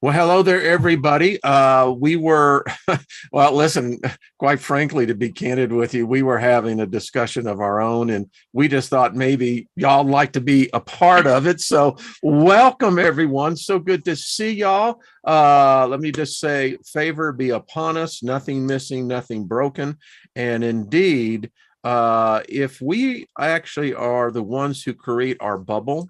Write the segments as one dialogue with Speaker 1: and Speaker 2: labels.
Speaker 1: Well, hello there, everybody. We were, well, listen, quite frankly, to be candid with you, we were having a discussion of our own, and we just thought maybe y'all like to be a part of it. So, welcome, everyone. So good to see y'all. Let me just say, favor be upon us, nothing missing, nothing broken. And indeed, if we actually are the ones who create our bubble,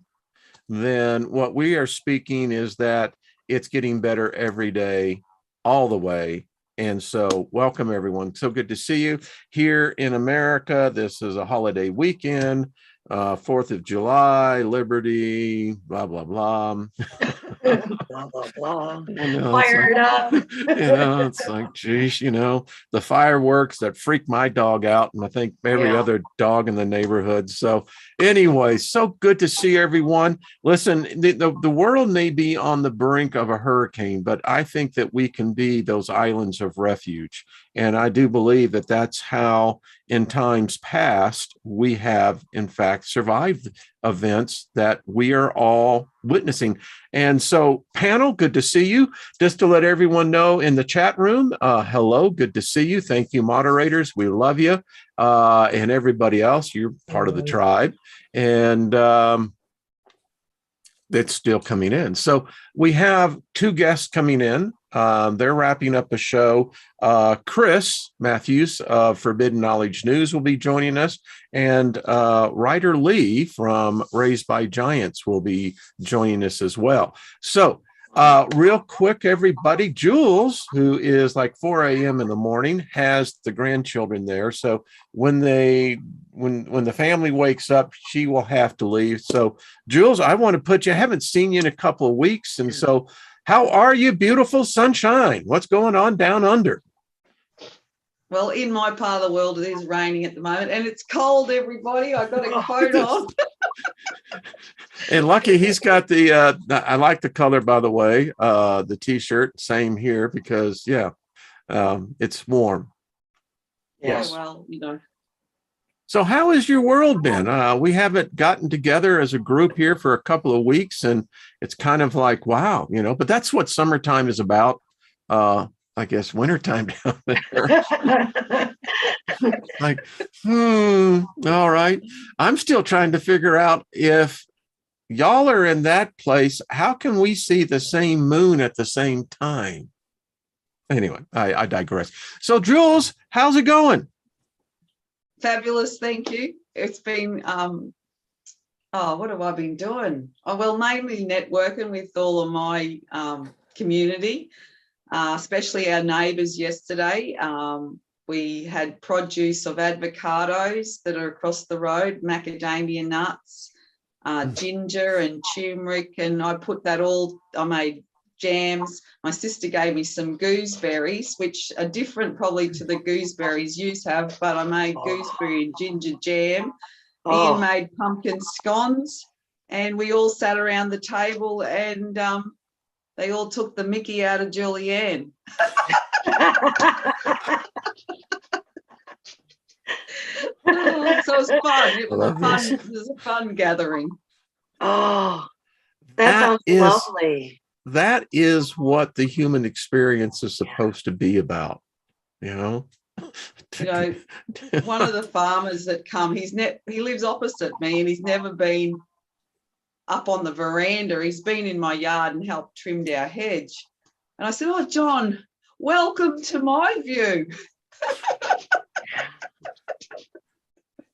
Speaker 1: then what we are speaking is that it's getting better every day, all the way. And so, welcome everyone. So good to see you here in America. This is a holiday weekend, 4th of July, Liberty, blah, blah, blah.
Speaker 2: Blah, blah, blah.
Speaker 1: Fired up. It's like, geez, the fireworks that freak my dog out, and I think every other dog in the neighborhood. So anyway, so good to see everyone. Listen, the world may be on the brink of a hurricane, but I think that we can be those islands of refuge. And I do believe that that's how, in times past, we have, in fact, survived events that we are all witnessing. And so, panel, good to see you. Just to let everyone know in the chat room, hello, good to see you. Thank you, moderators. We love you. And everybody else, you're part of the tribe. And it's still coming in. So we have two guests coming in. They're wrapping up a show. Chris Matthews of Forbidden Knowledge News will be joining us, and Ryder Lee from Raised by Giants will be joining us as well. So real quick, everybody, Jules, who is like 4 a.m. in the morning, has the grandchildren there. So when the family wakes up, she will have to leave. So Jules, I want to I haven't seen you in a couple of weeks. And so how are you, beautiful sunshine? What's going on down under?
Speaker 3: Well, in my part of the world, it is raining at the moment, and it's cold, everybody. I've got a coat on.
Speaker 1: And Lucky, he's got the, I like the color, by the way, the T-shirt, same here, because, it's warm.
Speaker 3: Yes. Well,
Speaker 1: So how has your world been? We haven't gotten together as a group here for a couple of weeks, and it's kind of like, wow, but that's what summertime is about. I guess wintertime down there. Like, all right. I'm still trying to figure out, if y'all are in that place, how can we see the same moon at the same time? Anyway, I digress. So Jules, how's it going?
Speaker 3: Fabulous, thank you. It's been, what have I been doing? Oh, well, mainly networking with all of my community, especially our neighbours yesterday. We had produce of avocados that are across the road, macadamia nuts, ginger and turmeric, and I made jams. My sister gave me some gooseberries, which are different probably to the gooseberries you have, but I made gooseberry and ginger jam. Ian made pumpkin scones, and we all sat around the table, and they all took the mickey out of Julianne. So it was fun. It was a fun gathering.
Speaker 2: Oh, that sounds lovely.
Speaker 1: That is what the human experience is supposed to be about,
Speaker 3: One of the farmers that come, he lives opposite me, and he's never been up on the veranda. He's been in my yard and helped trim our hedge. And I said, "Oh, John, welcome to my view."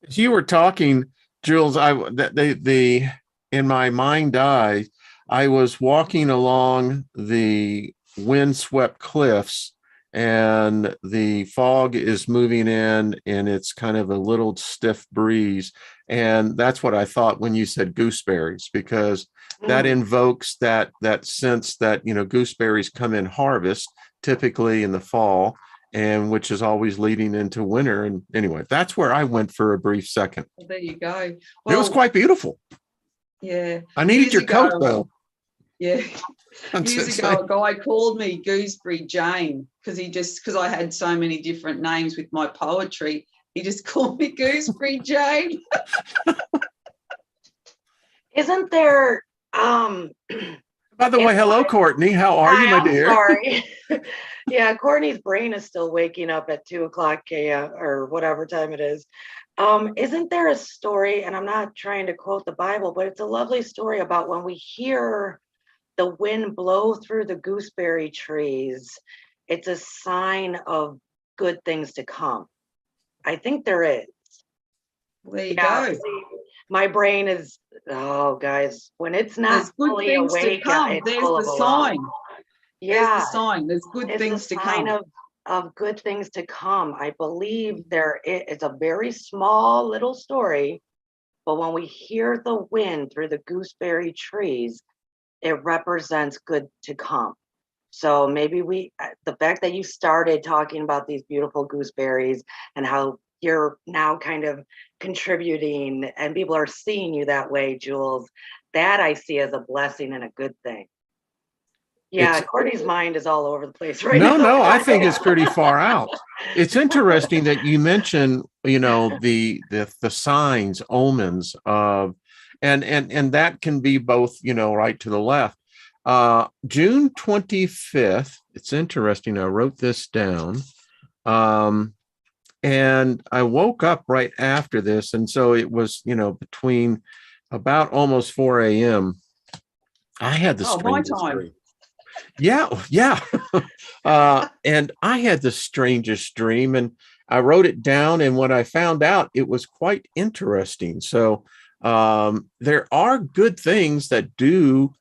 Speaker 1: As you were talking, Jules, in my mind's eye, I was walking along the windswept cliffs, and the fog is moving in, and it's kind of a little stiff breeze. And that's what I thought when you said gooseberries, because that invokes that sense that, gooseberries come in harvest, typically in the fall, and which is always leading into winter. And anyway, that's where I went for a brief second.
Speaker 3: Well, there you go.
Speaker 1: Well, it was quite beautiful.
Speaker 3: Yeah.
Speaker 1: I needed your coat, though.
Speaker 3: Yeah. Years ago, a guy called me Gooseberry Jane because I had so many different names with my poetry. He just called me Gooseberry
Speaker 2: Isn't there
Speaker 1: By the way, hello, Courtney. How are you, my
Speaker 2: I'm
Speaker 1: dear?
Speaker 2: sorry. Yeah, Courtney's brain is still waking up at 2 o'clock a.m. or whatever time it is. Isn't there a story, and I'm not trying to quote the Bible, but it's a lovely story about when we hear the wind blow through the gooseberry trees, it's a sign of good things to come. I think there is.
Speaker 3: There you
Speaker 2: Yeah,
Speaker 3: go.
Speaker 2: see, my brain is, oh, guys, when it's not
Speaker 3: There's good
Speaker 2: fully
Speaker 3: things to
Speaker 2: awake,
Speaker 3: come.
Speaker 2: it's
Speaker 3: There's
Speaker 2: full
Speaker 3: the
Speaker 2: of alarm.
Speaker 3: sign. There's
Speaker 2: Yeah,
Speaker 3: the sign. There's good
Speaker 2: it's a
Speaker 3: things to
Speaker 2: sign
Speaker 3: come.
Speaker 2: of good things to come. I believe it's a very small little story, but when we hear the wind through the gooseberry trees, it represents good to come. So maybe the fact that you started talking about these beautiful gooseberries and how you're now kind of contributing and people are seeing you that way, Jules, that I see as a blessing and a good thing. Yeah, Courtney's mind is all over the place right now.
Speaker 1: No, I think it's pretty far out. It's interesting that you mention, the signs, omens of, and that can be both, right to the left. June 25th. It's interesting. I wrote this down. And I woke up right after this. And so it was, between about almost 4 a.m. I had the strangest dream. Yeah. And I had the strangest dream, and I wrote it down. And when I found out, it was quite interesting. So there are good things that do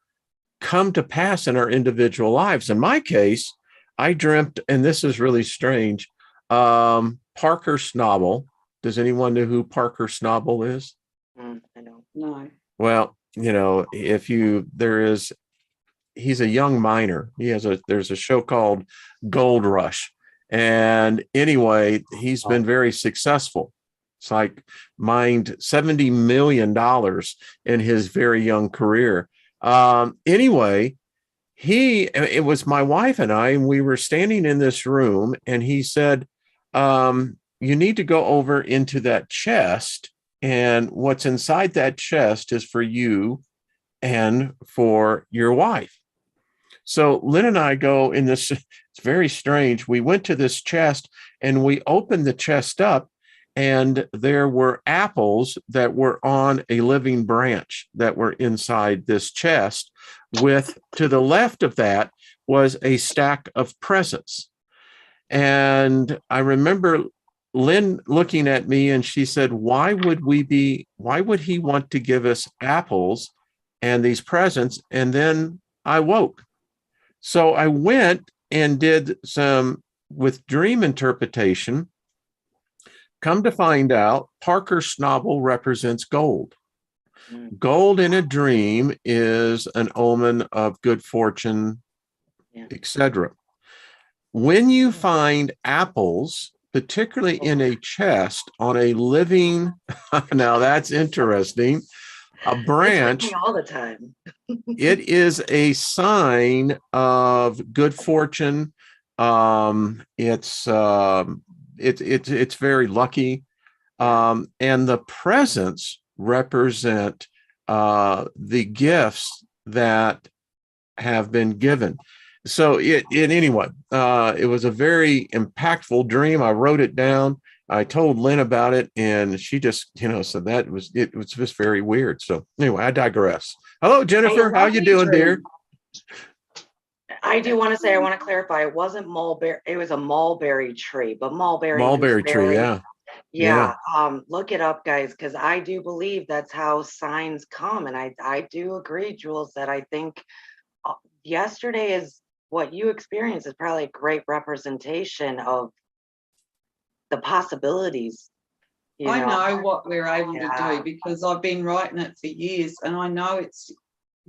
Speaker 1: come to pass in our individual lives. In my case, I dreamt, and this is really strange, Parker Snobble. Does anyone know who Parker Snobble is?
Speaker 2: I know.
Speaker 3: No.
Speaker 1: Well, he's a young miner. There's a show called Gold Rush. And anyway, he's been very successful. It's like mined $70 million in his very young career. Anyway, it was my wife and I, and we were standing in this room, and he said, you need to go over into that chest, and what's inside that chest is for you and for your wife. So Lynn and I go in this, it's very strange. We went to this chest and we opened the chest up, and there were apples that were on a living branch that were inside this chest. To the left of that was a stack of presents. And I remember Lynn looking at me, and she said, why would he want to give us apples and these presents? And then I woke. So I went and did some with dream interpretation. Come to find out, Parker Snobble represents gold. Gold in a dream is an omen of good fortune, etc. When you find apples, particularly in a chest on a living, now that's interesting, a branch,
Speaker 2: all the time.
Speaker 1: it is a sign of good fortune. It's very lucky. And the presents represent the gifts that have been given. So anyway, it was a very impactful dream. I wrote it down. I told Lynn about it, and she just, said it was just very weird. So anyway, I digress. Hello, Jennifer. How you doing, dear?
Speaker 2: I do want to say, I want to clarify, it wasn't mulberry, it was a mulberry tree, but
Speaker 1: mulberry tree, yeah.
Speaker 2: Yeah. Look it up, guys, because I do believe that's how signs come. And I do agree, Jules, that I think yesterday is what you experienced is probably a great representation of the possibilities.
Speaker 3: I know what we're able to do because I've been writing it for years, and I know it's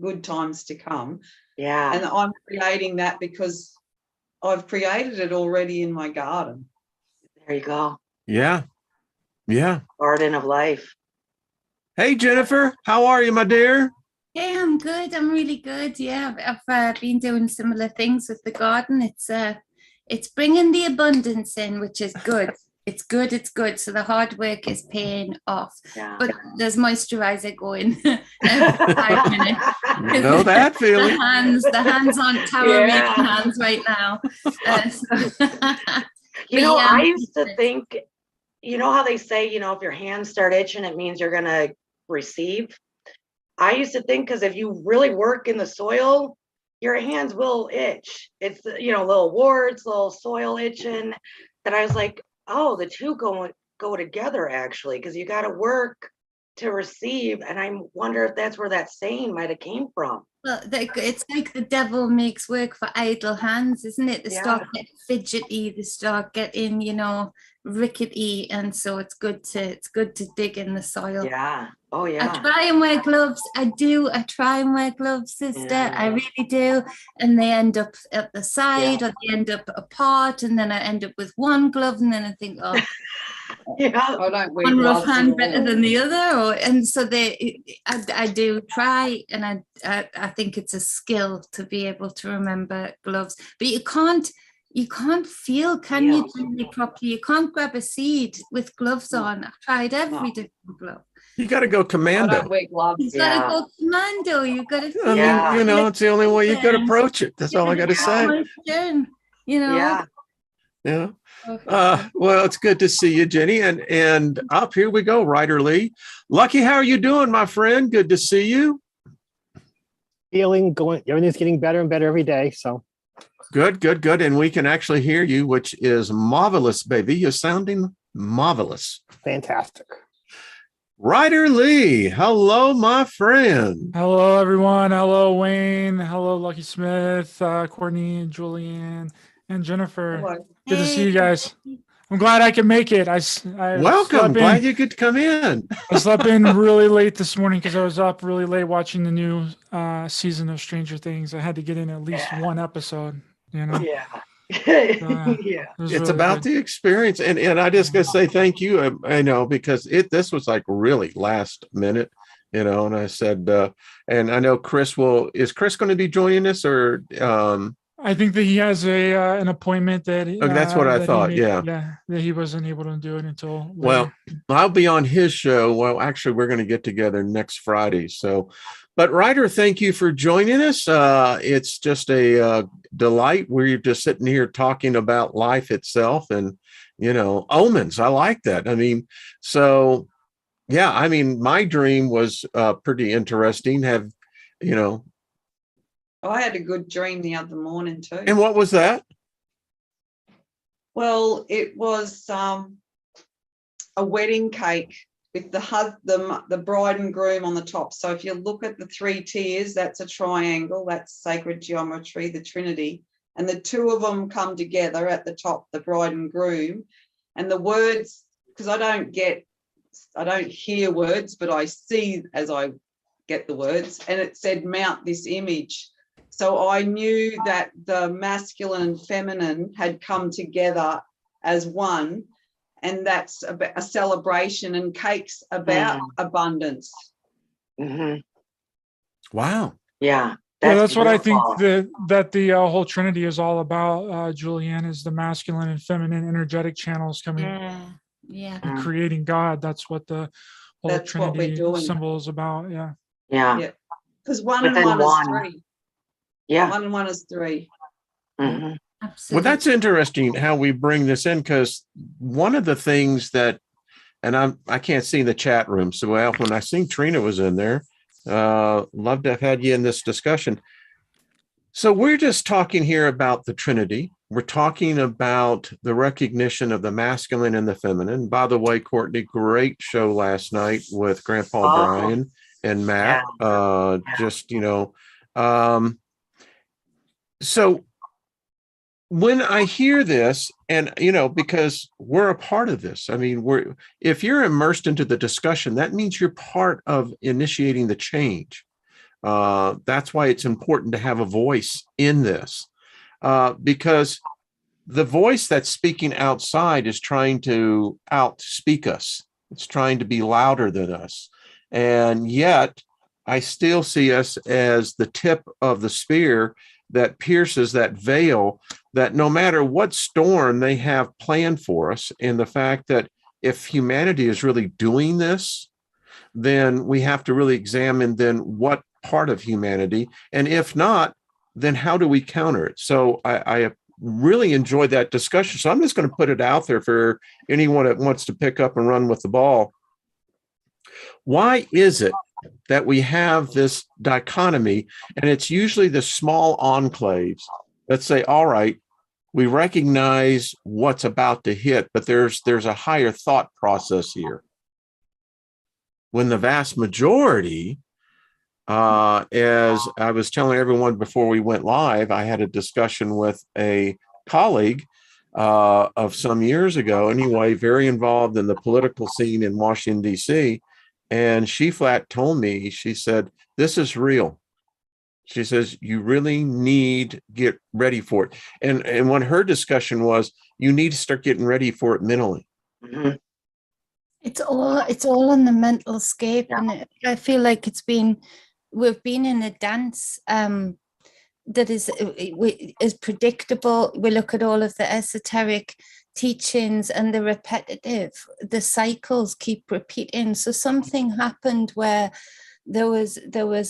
Speaker 3: good times to come.
Speaker 2: Yeah.
Speaker 3: And I'm creating that because I've created it already in my garden.
Speaker 2: There you go.
Speaker 1: Yeah.
Speaker 2: Garden of life.
Speaker 1: Hey, Jennifer, how are you, my dear?
Speaker 4: Hey, I'm good. I'm really good. Yeah, I've been doing similar things with the garden. It's bringing the abundance in, which is good. It's good. It's good. So the hard work is paying off.
Speaker 2: Yeah.
Speaker 4: But there's moisturizer going every 5 minutes.
Speaker 1: Know that feeling.
Speaker 4: The hands aren't tower
Speaker 2: Yeah.
Speaker 4: making hands right now.
Speaker 2: You know,
Speaker 4: yeah.
Speaker 2: I used to think, you know how they say, you know, if your hands start itching, it means you're going to receive. I used to think because if you really work in the soil, your hands will itch. It's, you know, little warts, little soil itching. That I was like, oh, the two go together actually, because you got to work to receive. And I wonder if that's where that saying might have came from.
Speaker 4: Well, it's like the devil makes work for idle hands, isn't it? They start getting fidgety, they start getting, you know, rickety, and so it's good to dig in the soil.
Speaker 2: Yeah. Oh yeah.
Speaker 4: I try and wear gloves. I try and wear gloves, sister.
Speaker 2: Yeah.
Speaker 4: I really do. And they end up at the side, or they end up apart, and then I end up with one glove, and then I think, oh,
Speaker 2: Yeah.
Speaker 3: I don't wear
Speaker 4: one rough
Speaker 3: gloves at
Speaker 4: hand
Speaker 3: all.
Speaker 4: better than the other, and so I do try, and I think it's a skill to be able to remember gloves, but you can't feel, can you, really properly? You can't grab a seed with gloves on. I've tried every different glove.
Speaker 1: You got to go
Speaker 3: I
Speaker 1: commando.
Speaker 3: don't wear gloves.
Speaker 4: You've got to go commando. You've got to.
Speaker 1: I mean, you know, it's the only way you could approach it. That's all I got to say.
Speaker 4: You know.
Speaker 2: Yeah.
Speaker 1: Yeah. Well, it's good to see you, Jenny. And up here we go, Ryder Lee. Lucky, how are you doing, my friend? Good to see you.
Speaker 5: Everything's getting better and better every day. So
Speaker 1: good. And we can actually hear you, which is marvelous, baby. You're sounding marvelous.
Speaker 5: fantastic.
Speaker 1: Ryder Lee, hello, my friend.
Speaker 6: Hello, everyone. Hello, Wayne. Hello, Lucky Smith, Courtney, Julianne, and Jennifer.
Speaker 3: Hello.
Speaker 6: Good to see you guys. I'm glad I can make it. I
Speaker 1: Welcome. Glad you could come in.
Speaker 6: I slept in really late this morning because I was up really late watching the new season of Stranger Things. I had to get in at least one episode, you know?
Speaker 2: Yeah.
Speaker 1: Yeah. It's really about the experience. And I just gotta say thank you. I know, because this was like really last minute, you know, and I said, and I know is Chris going to be joining us, or
Speaker 6: I think that he has an appointment that
Speaker 1: that's what I thought.
Speaker 6: that he wasn't able to do it until later.
Speaker 1: Well, I'll be on his show. Well, actually, we're going to get together next Friday. So, but Ryder, thank you for joining us. It's just a delight. We're just sitting here talking about life itself and, you know, omens. I like that. I mean, so yeah, I mean, my dream was pretty interesting.
Speaker 3: I had a good dream the other morning too.
Speaker 1: And what was that?
Speaker 3: Well, it was a wedding cake with the bride and groom on the top. So if you look at the 3 tiers, that's a triangle, that's sacred geometry, the trinity. And the 2 of them come together at the top, the bride and groom. And the words, because I don't hear words, but I see as I get the words. And it said, mount this image. So I knew that the masculine and feminine had come together as one, and that's a celebration, and cake's about abundance.
Speaker 2: Mm-hmm.
Speaker 1: Wow.
Speaker 2: Yeah.
Speaker 6: That's what I think that the whole Trinity is all about, Julianne, is the masculine and feminine energetic channels coming and creating God. That's what the whole Trinity symbol is about. Yeah.
Speaker 2: Yeah.
Speaker 3: Because one and one is 3.
Speaker 2: Yeah.
Speaker 3: 1 and 1 is 3.
Speaker 2: Mm-hmm.
Speaker 4: Absolutely.
Speaker 1: Well, that's interesting how we bring this in, because one of the things that, and I can't see the chat room so well, when I seen Trina was in there, love to have had you in this discussion. So we're just talking here about the Trinity. We're talking about the recognition of the masculine and the feminine. By the way, Courtney, great show last night with Grandpa Brian and Matt. Just, you know, so when I hear this, and, you know, because we're a part of this, I mean, if you're immersed into the discussion, that means you're part of initiating the change. That's why it's important to have a voice in this, because the voice that's speaking outside is trying to outspeak us. It's trying to be louder than us. And yet I still see us as the tip of the spear that pierces that veil, that no matter what storm they have planned for us, and the fact that if humanity is really doing this, then we have to really examine then what part of humanity, and if not, then how do we counter it? So I really enjoyed that discussion. So I'm just going to put it out there for anyone that wants to pick up and run with the ball. Why is it that we have this dichotomy, and it's usually the small enclaves that say, all right, we recognize what's about to hit, but there's a higher thought process here. When the vast majority, as I was telling everyone before we went live, I had a discussion with a colleague of some years ago, anyway, very involved in the political scene in Washington, D.C., and she flat told me, she said, this is real. She says, you really need to get ready for it. And when her discussion was, you need to start getting ready for it mentally.
Speaker 2: Mhm.
Speaker 4: It's all on the mental scape,
Speaker 2: Yeah.
Speaker 4: and I feel like we've been in a dance that is predictable. We look at all of the esoteric teachings and the repetitive, the cycles keep repeating. So something happened where there was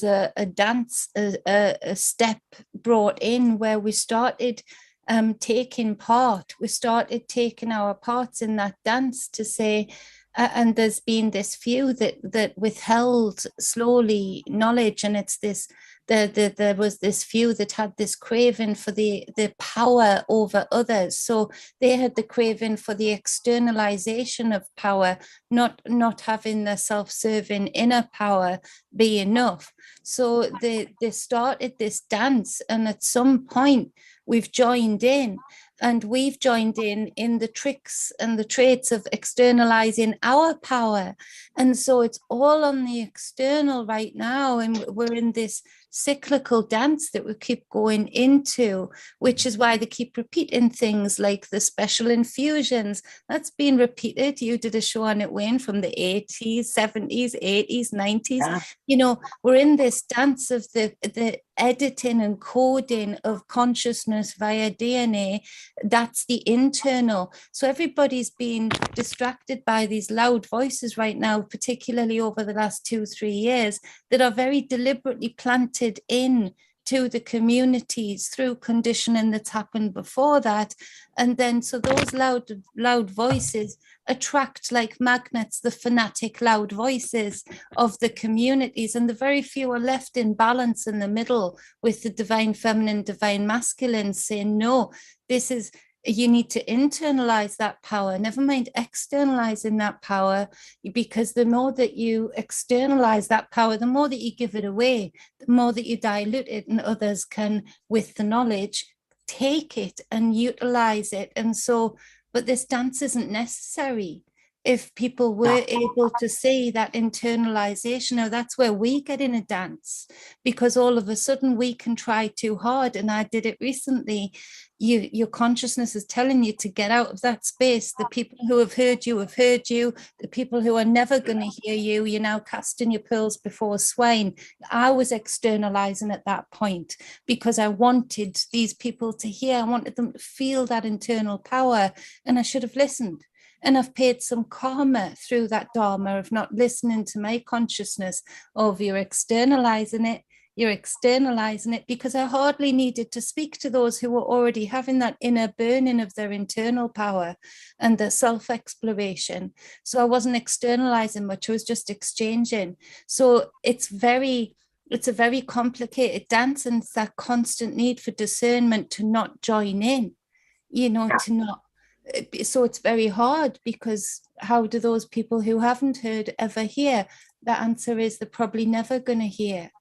Speaker 4: a dance, a step brought in where we started taking part. We started taking our parts in that dance to say, and there's been this few that withheld slowly knowledge, and it's this. There was this few that had this craving for the power over others. So they had the craving for the externalization of power, not having the self-serving inner power be enough. So they started this dance, and at some point we've joined in. And we've joined in the tricks and the traits of externalizing our power. And so it's all on the external right now. And we're in this cyclical dance that we keep going into, which is why they keep repeating things like the special infusions. That's been repeated. You did a show on it, Wayne, from the 80s, 70s, 80s, 90s.
Speaker 2: Yeah.
Speaker 4: You know, we're in this dance of the editing and coding of consciousness via DNA. That's the internal. So everybody's been distracted by these loud voices right now, particularly over the last 2-3 years, that are very deliberately planted in to the communities through conditioning that's happened before that. And then so those loud voices attract like magnets the fanatic loud voices of the communities, and the very few are left in balance in the middle with the divine feminine, divine masculine saying, no, this is, you need to internalize that power, never mind externalizing that power, because the more that you externalize that power, the more that you give it away, the more that you dilute it, and others can, with the knowledge, take it and utilize it. And so, but this dance isn't necessary. If people were able to see that internalization, now that's where we get in a dance, because all of a sudden we can try too hard. And I did it recently. Your consciousness is telling you to get out of that space. The people who have heard you. The people who are never going to hear you, you're now casting your pearls before swine. I was externalizing at that point because I wanted these people to hear. I wanted them to feel that internal power, and I should have listened. And I've paid some karma through that dharma of not listening to my consciousness of you're externalizing it, because I hardly needed to speak to those who were already having that inner burning of their internal power and their self-exploration. So I wasn't externalizing much, I was just exchanging. So it's a very complicated dance, and it's that constant need for discernment to not join in, to not. So it's very hard, because how do those people who haven't heard ever hear? The answer is they're probably never going to hear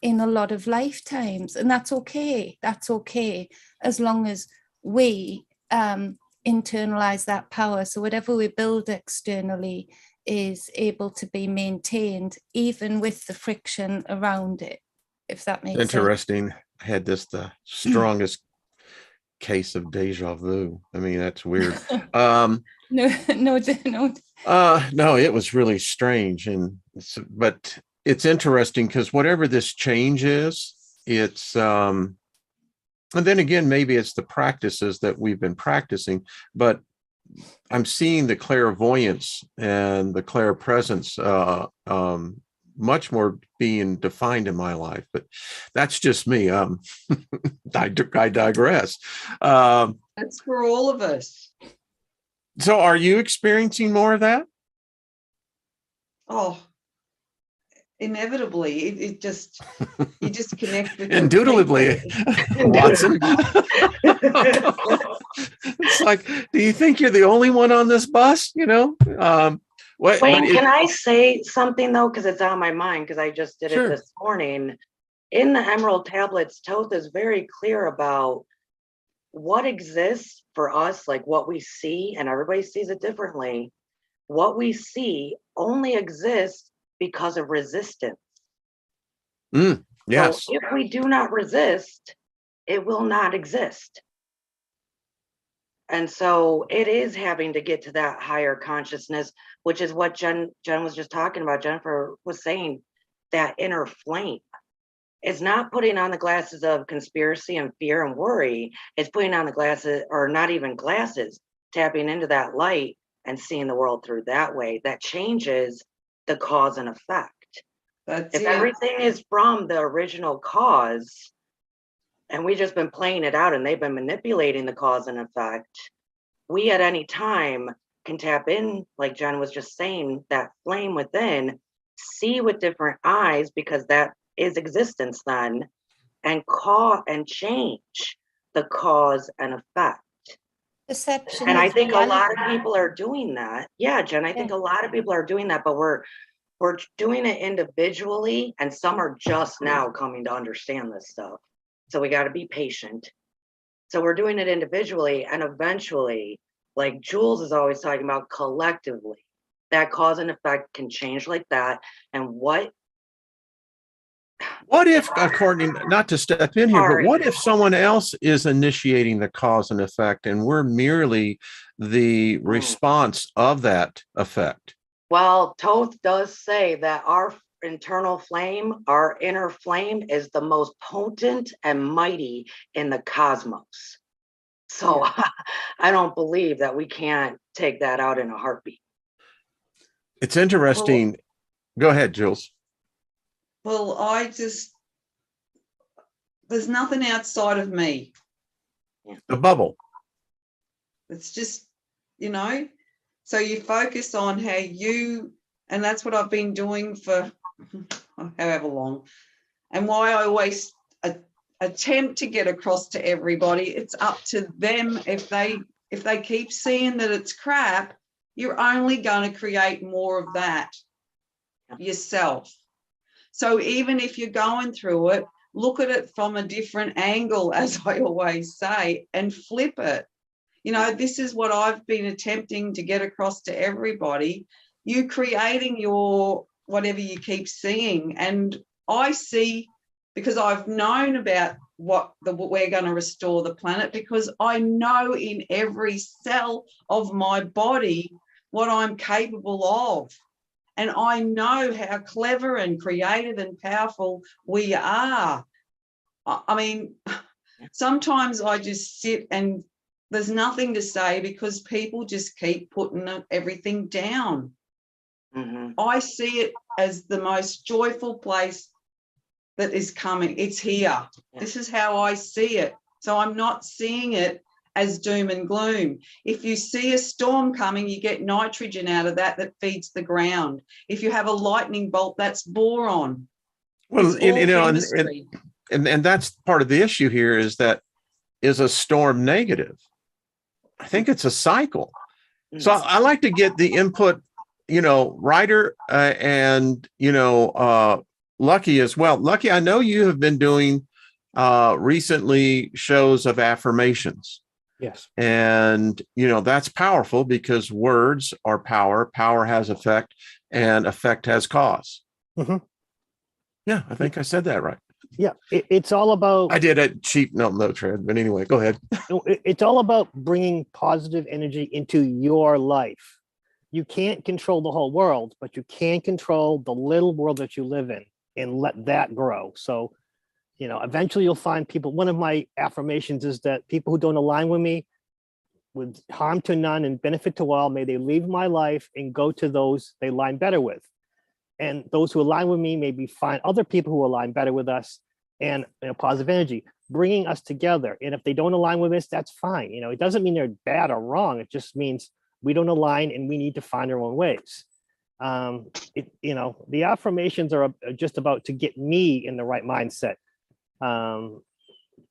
Speaker 4: in a lot of lifetimes, and that's okay. That's okay, as long as we internalize that power. So whatever we build externally is able to be maintained, even with the friction around it, if that makes sense.
Speaker 1: Interesting. I had the strongest case of deja vu. I mean, that's weird. No, it was really strange, but it's interesting because whatever this change is, it's And then again, maybe it's the practices that we've been practicing, but I'm seeing the clairvoyance and the clairpresence much more being defined in my life. But that's just me. I digress.
Speaker 3: That's for all of us.
Speaker 1: So are you experiencing more of that?
Speaker 3: Oh, inevitably, it just, you just connect with the
Speaker 1: Indubitably,
Speaker 3: people.
Speaker 1: Watson. It's like, do you think you're the only one on this bus? You know, what?
Speaker 2: Wayne, can I say something though? Because it's on my mind, because I just did
Speaker 1: Sure.
Speaker 2: it this morning. In the Emerald Tablets, Toth is very clear about what exists for us, like what we see, and everybody sees it differently. What we see only exists because of resistance.
Speaker 1: Yes.
Speaker 2: So if we do not resist, it will not exist. And so it is having to get to that higher consciousness, which is what Jen was just talking about. Jennifer was saying, that inner flame. It's not putting on the glasses of conspiracy and fear and worry. It's putting on the glasses, or not even glasses, tapping into that light and seeing the world through that way. That changes the cause and effect.
Speaker 3: That's
Speaker 2: If
Speaker 3: it.
Speaker 2: everything is from the original cause, and we've just been playing it out and they've been manipulating the cause and effect, we at any time can tap in, like Jen was just saying, that flame within, see with different eyes, because that is existence then, and call and change the cause and effect.
Speaker 4: Perception.
Speaker 2: And I
Speaker 4: is
Speaker 2: think a lot
Speaker 4: reality.
Speaker 2: of people are doing that. Yeah, Jen, I think a lot of people are doing that, but we're doing it individually, and some are just now coming to understand this stuff. So we got to be patient. So we're doing it individually, and eventually, like Jules is always talking about, collectively, that cause and effect can change like that. And what
Speaker 1: if, according, not to step in here, but what if someone else is initiating the cause and effect and we're merely the response of that effect?
Speaker 2: Well, Toth does say that our internal flame, our inner flame, is the most potent and mighty in the cosmos. So I don't believe that we can't take that out in a heartbeat.
Speaker 1: It's interesting.
Speaker 3: Well,
Speaker 1: Go ahead, Jules.
Speaker 3: well, there's nothing outside of me.
Speaker 1: The bubble.
Speaker 3: It's just, so you focus on how you, and that's what I've been doing for however long, and why I always attempt to get across to everybody. It's up to them. If they keep seeing that it's crap, you're only going to create more of that yourself. So even if you're going through it, look at it from a different angle, as I always say, and flip it. This is what I've been attempting to get across to everybody. You creating your whatever you keep seeing. And I see, because I've known about we're going to restore the planet, because I know in every cell of my body what I'm capable of. And I know how clever and creative and powerful we are. I mean, sometimes I just sit and there's nothing to say, because people just keep putting everything down. I see it as the most joyful place that is coming. It's here. This is how I see it. So I'm not seeing it as doom and gloom. If you see a storm coming, you get nitrogen out of that feeds the ground. If you have a lightning bolt, that's boron.
Speaker 1: Well, and that's part of the issue here, is that, is a storm negative? I think it's a cycle. So I like to get the input, Ryder and, Lucky as well. Lucky, I know you have been doing recently shows of affirmations.
Speaker 5: Yes.
Speaker 1: And, that's powerful, because words are power. Power has effect, and effect has cause.
Speaker 5: Mm-hmm.
Speaker 1: Yeah, I think I said that right.
Speaker 5: Yeah, it's all about.
Speaker 1: I did a cheap no tread, but anyway, go ahead.
Speaker 5: It's all about bringing positive energy into your life. You can't control the whole world, but you can control the little world that you live in, and let that grow. So you know, eventually you'll find people. One of my affirmations is that people who don't align with me, with harm to none and benefit to all, may they leave my life and go to those they align better with. And those who align with me, maybe find other people who align better with us, and, you know, positive energy, bringing us together. And if they don't align with us, that's fine. You know, it doesn't mean they're bad or wrong. It just means we don't align and we need to find our own ways. You know, the affirmations are just about to get me in the right mindset.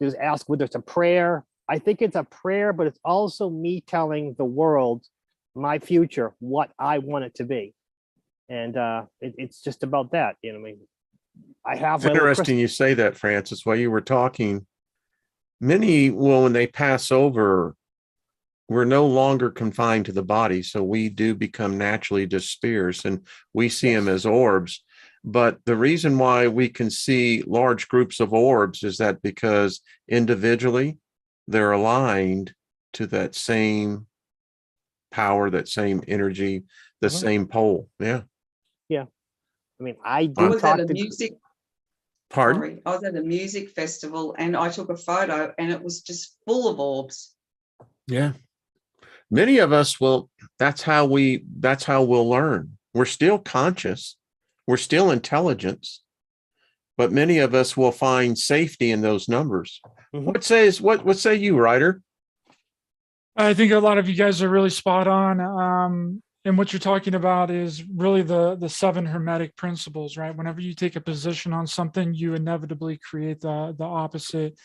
Speaker 5: Just ask whether it's a prayer. I think it's a prayer, but it's also me telling the world, my future, what I want it to be. And it's just about that. You know, I mean, I have.
Speaker 1: It's interesting you say that, Francis. While you were talking, many will, when they pass over, we're no longer confined to the body. So we do become naturally just spheres, and we see them as orbs. But the reason why we can see large groups of orbs is that because individually they're aligned to that same power, that same energy, the same pole. Yeah.
Speaker 5: Yeah. I mean, I
Speaker 3: I
Speaker 5: do
Speaker 3: was
Speaker 5: talk
Speaker 3: at a
Speaker 5: to
Speaker 3: music.
Speaker 1: Pardon?
Speaker 3: Sorry, I was at a music festival and I took a photo and it was just full of orbs.
Speaker 1: Yeah. Many of us will, that's how we'll learn. We're still conscious. We're still intelligence, but many of us will find safety in those numbers. What say you, Ryder?
Speaker 6: I think a lot of you guys are really spot on. And what you're talking about is really the 7 hermetic principles, right? Whenever you take a position on something, you inevitably create the opposite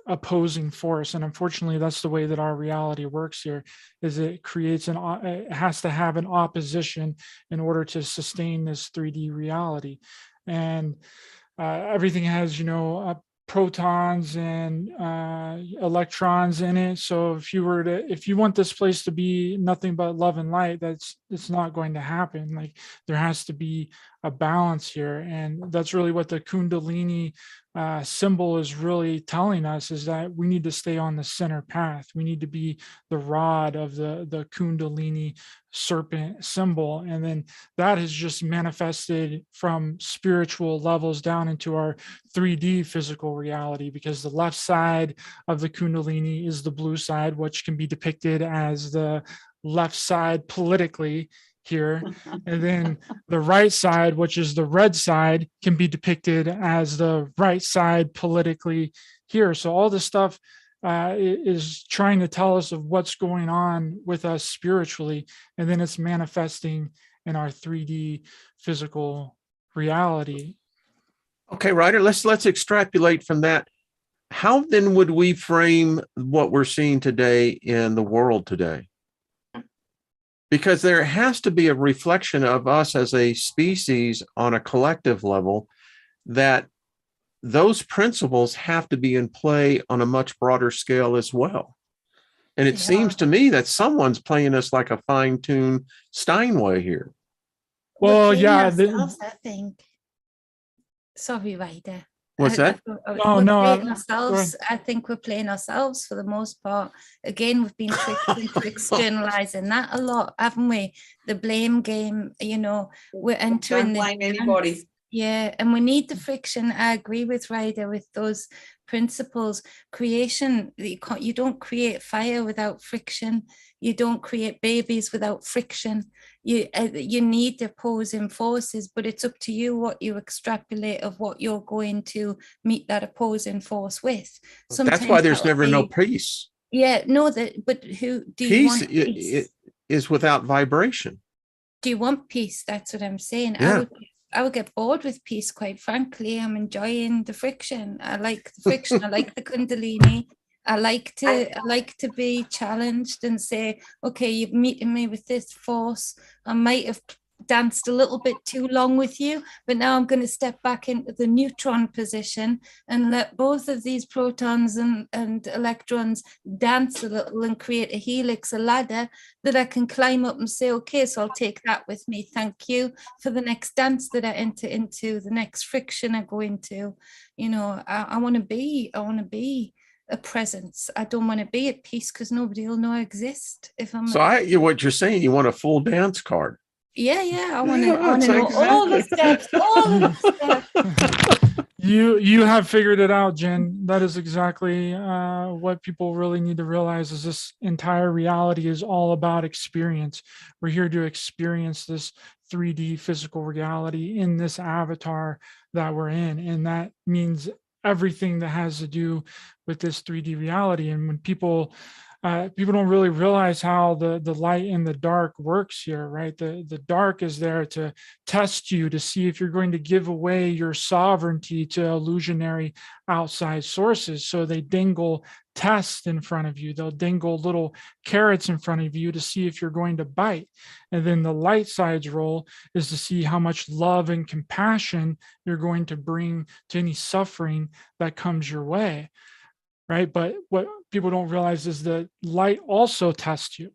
Speaker 6: opposing force. And unfortunately, that's the way that our reality works here, is it creates it has to have an opposition in order to sustain this 3D reality. And everything has, you know, protons and electrons in it. So if you want this place to be nothing but love and light, it's not going to happen. Like, there has to be a balance here. And that's really what the Kundalini symbol is really telling us, is that we need to stay on the center path. We need to be the rod of the Kundalini serpent symbol. And then that has just manifested from spiritual levels down into our 3D physical reality, because the left side of the Kundalini is the blue side, which can be depicted as the left side politically here. And then the right side, which is the red side, can be depicted as the right side politically here. So all this stuff is trying to tell us of what's going on with us spiritually, and then it's manifesting in our 3D physical reality.
Speaker 1: Okay, Ryder, let's extrapolate from that. How then would we frame what we're seeing today in the world today? Because there has to be a reflection of us as a species on a collective level, that those principles have to be in play on a much broader scale as well. And it seems to me that someone's playing us like a fine-tuned Steinway here.
Speaker 6: Well, yeah,
Speaker 4: I think. Sorry, Ryder.
Speaker 1: What's that?
Speaker 4: I think we're playing ourselves for the most part. Again, we've been tricked into externalizing that a lot, haven't we? The blame game, you know, we're entering.
Speaker 3: Don't blame anybody.
Speaker 4: Yeah, and we need the friction. I agree with Ryder with those principles. Creation, you don't create fire without friction. You don't create babies without friction. You need the opposing forces, but it's up to you what you extrapolate of what you're going to meet that opposing force with. Sometimes
Speaker 1: that's why there's never no peace.
Speaker 4: Yeah, no, but who do you want?
Speaker 1: Peace is without vibration.
Speaker 4: Do you want peace? That's what I'm saying.
Speaker 1: Yeah.
Speaker 4: I would get bored with peace, quite frankly. I'm enjoying the friction. I like the friction. I like the Kundalini. I like to be challenged and say, okay, you're meeting me with this force. I might have danced a little bit too long with you, but now I'm going to step back into the neutron position and let both of these protons and electrons dance a little and create a helix, a ladder that I can climb up and say, okay, so I'll take that with me. Thank you for the next dance that I enter into, the next friction I go into. You know, I want to be a presence. I don't want to be at peace because nobody will know I exist. If I'm
Speaker 1: what you're saying, you want a full dance card.
Speaker 4: Yeah, I want to know all the steps, all of the steps.
Speaker 6: You have figured it out, Jen. That is exactly what people really need to realize is this entire reality is all about experience. We're here to experience this 3D physical reality in this avatar that we're in. And that means everything that has to do with this 3D reality. And when people don't really realize how the light and the dark works here, right? The dark is there to test you, to see if you're going to give away your sovereignty to illusionary outside sources. So they dangle tests in front of you. They'll dangle little carrots in front of you to see if you're going to bite. And then the light side's role is to see how much love and compassion you're going to bring to any suffering that comes your way. Right. But what people don't realize is that light also tests you,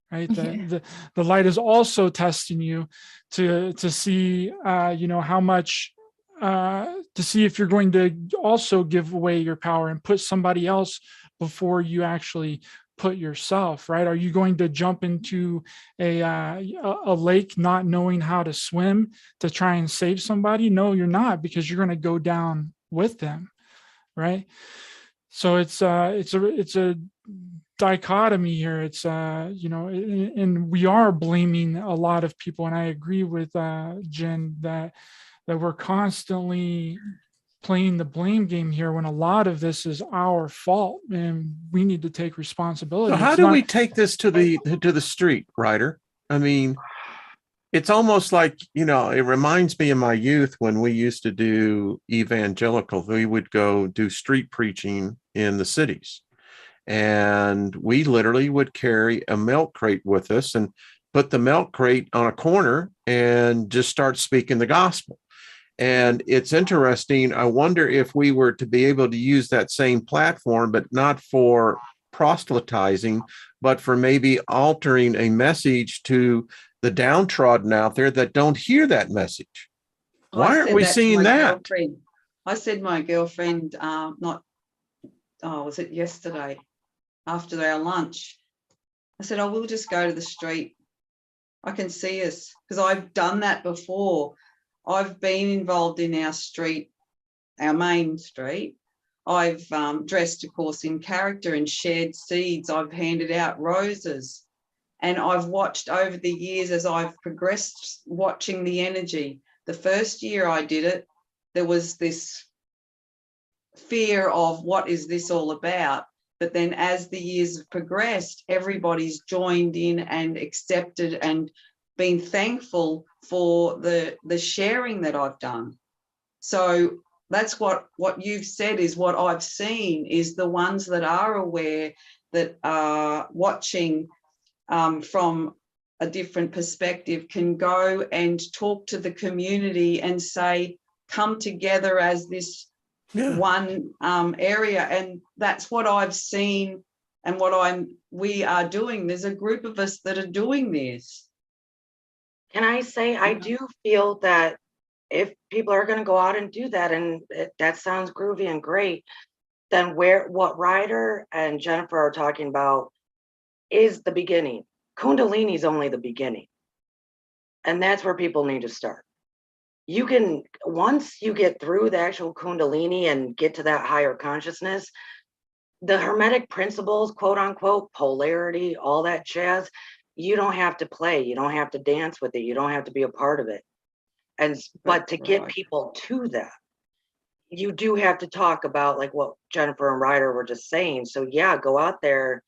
Speaker 6: right? The light is also testing you to see, how much, to see if you're going to also give away your power and put somebody else before you actually put yourself, right? Are you going to jump into a lake not knowing how to swim to try and save somebody? No, you're not, because you're going to go down with them, right? So it's a dichotomy here. It's and we are blaming a lot of people, and I agree with Jen that we're constantly playing the blame game here when a lot of this is our fault, and we need to take responsibility.
Speaker 1: So how do we take this to the street, Ryder? I mean, it's almost like, it reminds me of my youth when we used to do evangelical. We would go do street preaching in the cities. And we literally would carry a milk crate with us and put the milk crate on a corner and just start speaking the gospel. And it's interesting. I wonder if we were to be able to use that same platform, but not for proselytizing, but for maybe altering a message to the downtrodden out there that don't hear that message. Why aren't we seeing that?
Speaker 3: I said my girlfriend, was it yesterday after our lunch? I said, we'll just go to the street. I can see us, because I've done that before. I've been involved in our street, our main street. I've dressed, of course, in character and shared seeds. I've handed out roses. And I've watched over the years as I've progressed, watching the energy. The first year I did it, there was this fear of what is this all about? But then as the years have progressed, everybody's joined in and accepted and been thankful for the sharing that I've done. So that's what you've said is what I've seen is the ones that are aware, that are watching from a different perspective, can go and talk to the community and say, come together as this one area. And that's what I've seen and what we are doing. There's a group of us that are doing this.
Speaker 2: Can I say, I do feel that if people are going to go out and do that, and that sounds groovy and great, then what Ryder and Jennifer are talking about is the beginning. Kundalini is only the beginning. And that's where people need to start. You can, once you get through the actual Kundalini and get to that higher consciousness, the Hermetic principles, quote unquote, polarity, all that jazz, you don't have to play. You don't have to dance with it. You don't have to be a part of it. But to get people to that, you do have to talk about like what Jennifer and Ryder were just saying. So yeah, go out there,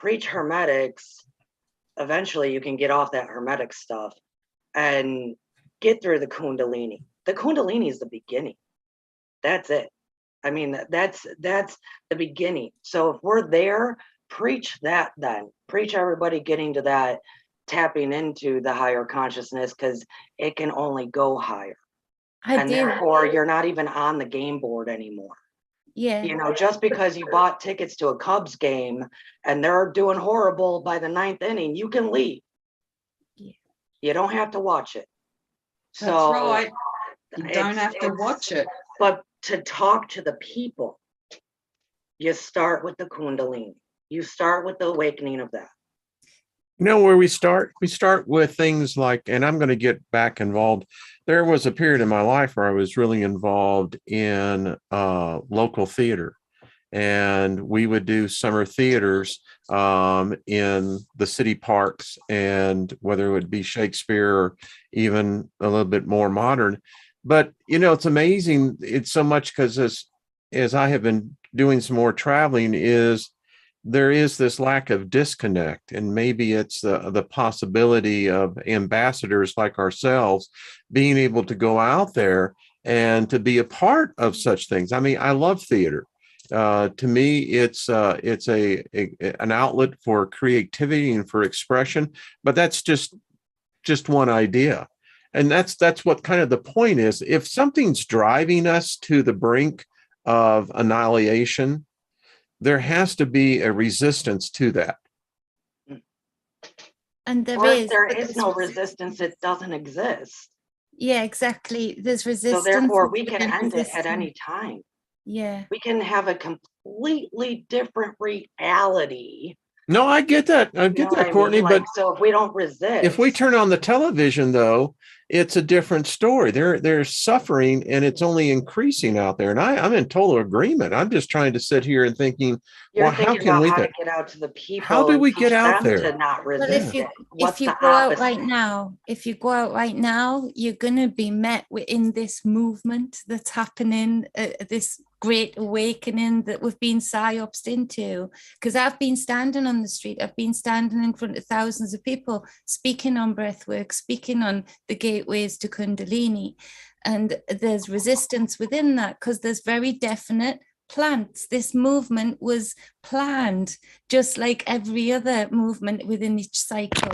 Speaker 2: preach Hermetics. Eventually you can get off that Hermetic stuff and get through the Kundalini. The Kundalini is the beginning. That's it. I mean, that's the beginning. So if we're there, preach that then. Preach everybody getting to that, tapping into the higher consciousness, because it can only go higher. Therefore, you're not even on the game board anymore.
Speaker 4: Yeah.
Speaker 2: You know, just because you bought tickets to a Cubs game and they're doing horrible by the 9th inning, you can leave. Yeah. You don't have to watch it.
Speaker 3: That's right. You don't have to watch it.
Speaker 2: But to talk to the people, you start with the Kundalini. You start with the awakening of that.
Speaker 1: You know where we start? We start with things like, and I'm going to get back involved. There was a period in my life where I was really involved in local theater, and we would do summer theaters in the city parks, and whether it would be Shakespeare or even a little bit more modern. But you know, it's amazing. It's so much because as I have been doing some more traveling, is there is this lack of disconnect, and maybe it's the possibility of ambassadors like ourselves being able to go out there and to be a part of such things. I mean, I love theater. To me, it's an outlet for creativity and for expression, but that's just one idea. And that's what kind of the point is. If something's driving us to the brink of annihilation, there has to be a resistance to that.
Speaker 4: And
Speaker 2: Or if there is no resistance, it doesn't exist.
Speaker 4: Yeah, exactly. There's resistance.
Speaker 2: So therefore, we can
Speaker 4: and
Speaker 2: end it at
Speaker 4: resistance.
Speaker 2: any time.
Speaker 4: Yeah.
Speaker 2: We can have a completely different reality.
Speaker 1: No, I get that. I
Speaker 2: You
Speaker 1: get
Speaker 2: know what
Speaker 1: that,
Speaker 2: I mean?
Speaker 1: Courtney.
Speaker 2: Like,
Speaker 1: But
Speaker 2: so if we don't resist,
Speaker 1: if we turn on the television, though, it's a different story. There's suffering, and it's only increasing out there. And I'm in total agreement. I'm just trying to sit here and thinking,
Speaker 2: you're
Speaker 1: well, how
Speaker 2: thinking
Speaker 1: can
Speaker 2: about
Speaker 1: we
Speaker 2: how
Speaker 1: get?
Speaker 2: to get out to the people.
Speaker 1: How do
Speaker 2: and
Speaker 1: we get
Speaker 2: teach
Speaker 1: out
Speaker 2: them
Speaker 1: there?
Speaker 2: to not
Speaker 4: Well,
Speaker 2: resist it?
Speaker 4: if you go out right now, you're going to be met in this movement that's happening, this great awakening that we've been psyopsed into. Because I've been standing on the street, I've been standing in front of thousands of people, speaking on breathwork, speaking on the gateways to Kundalini. And there's resistance within that because there's very definite plans. This movement was planned, just like every other movement within each cycle.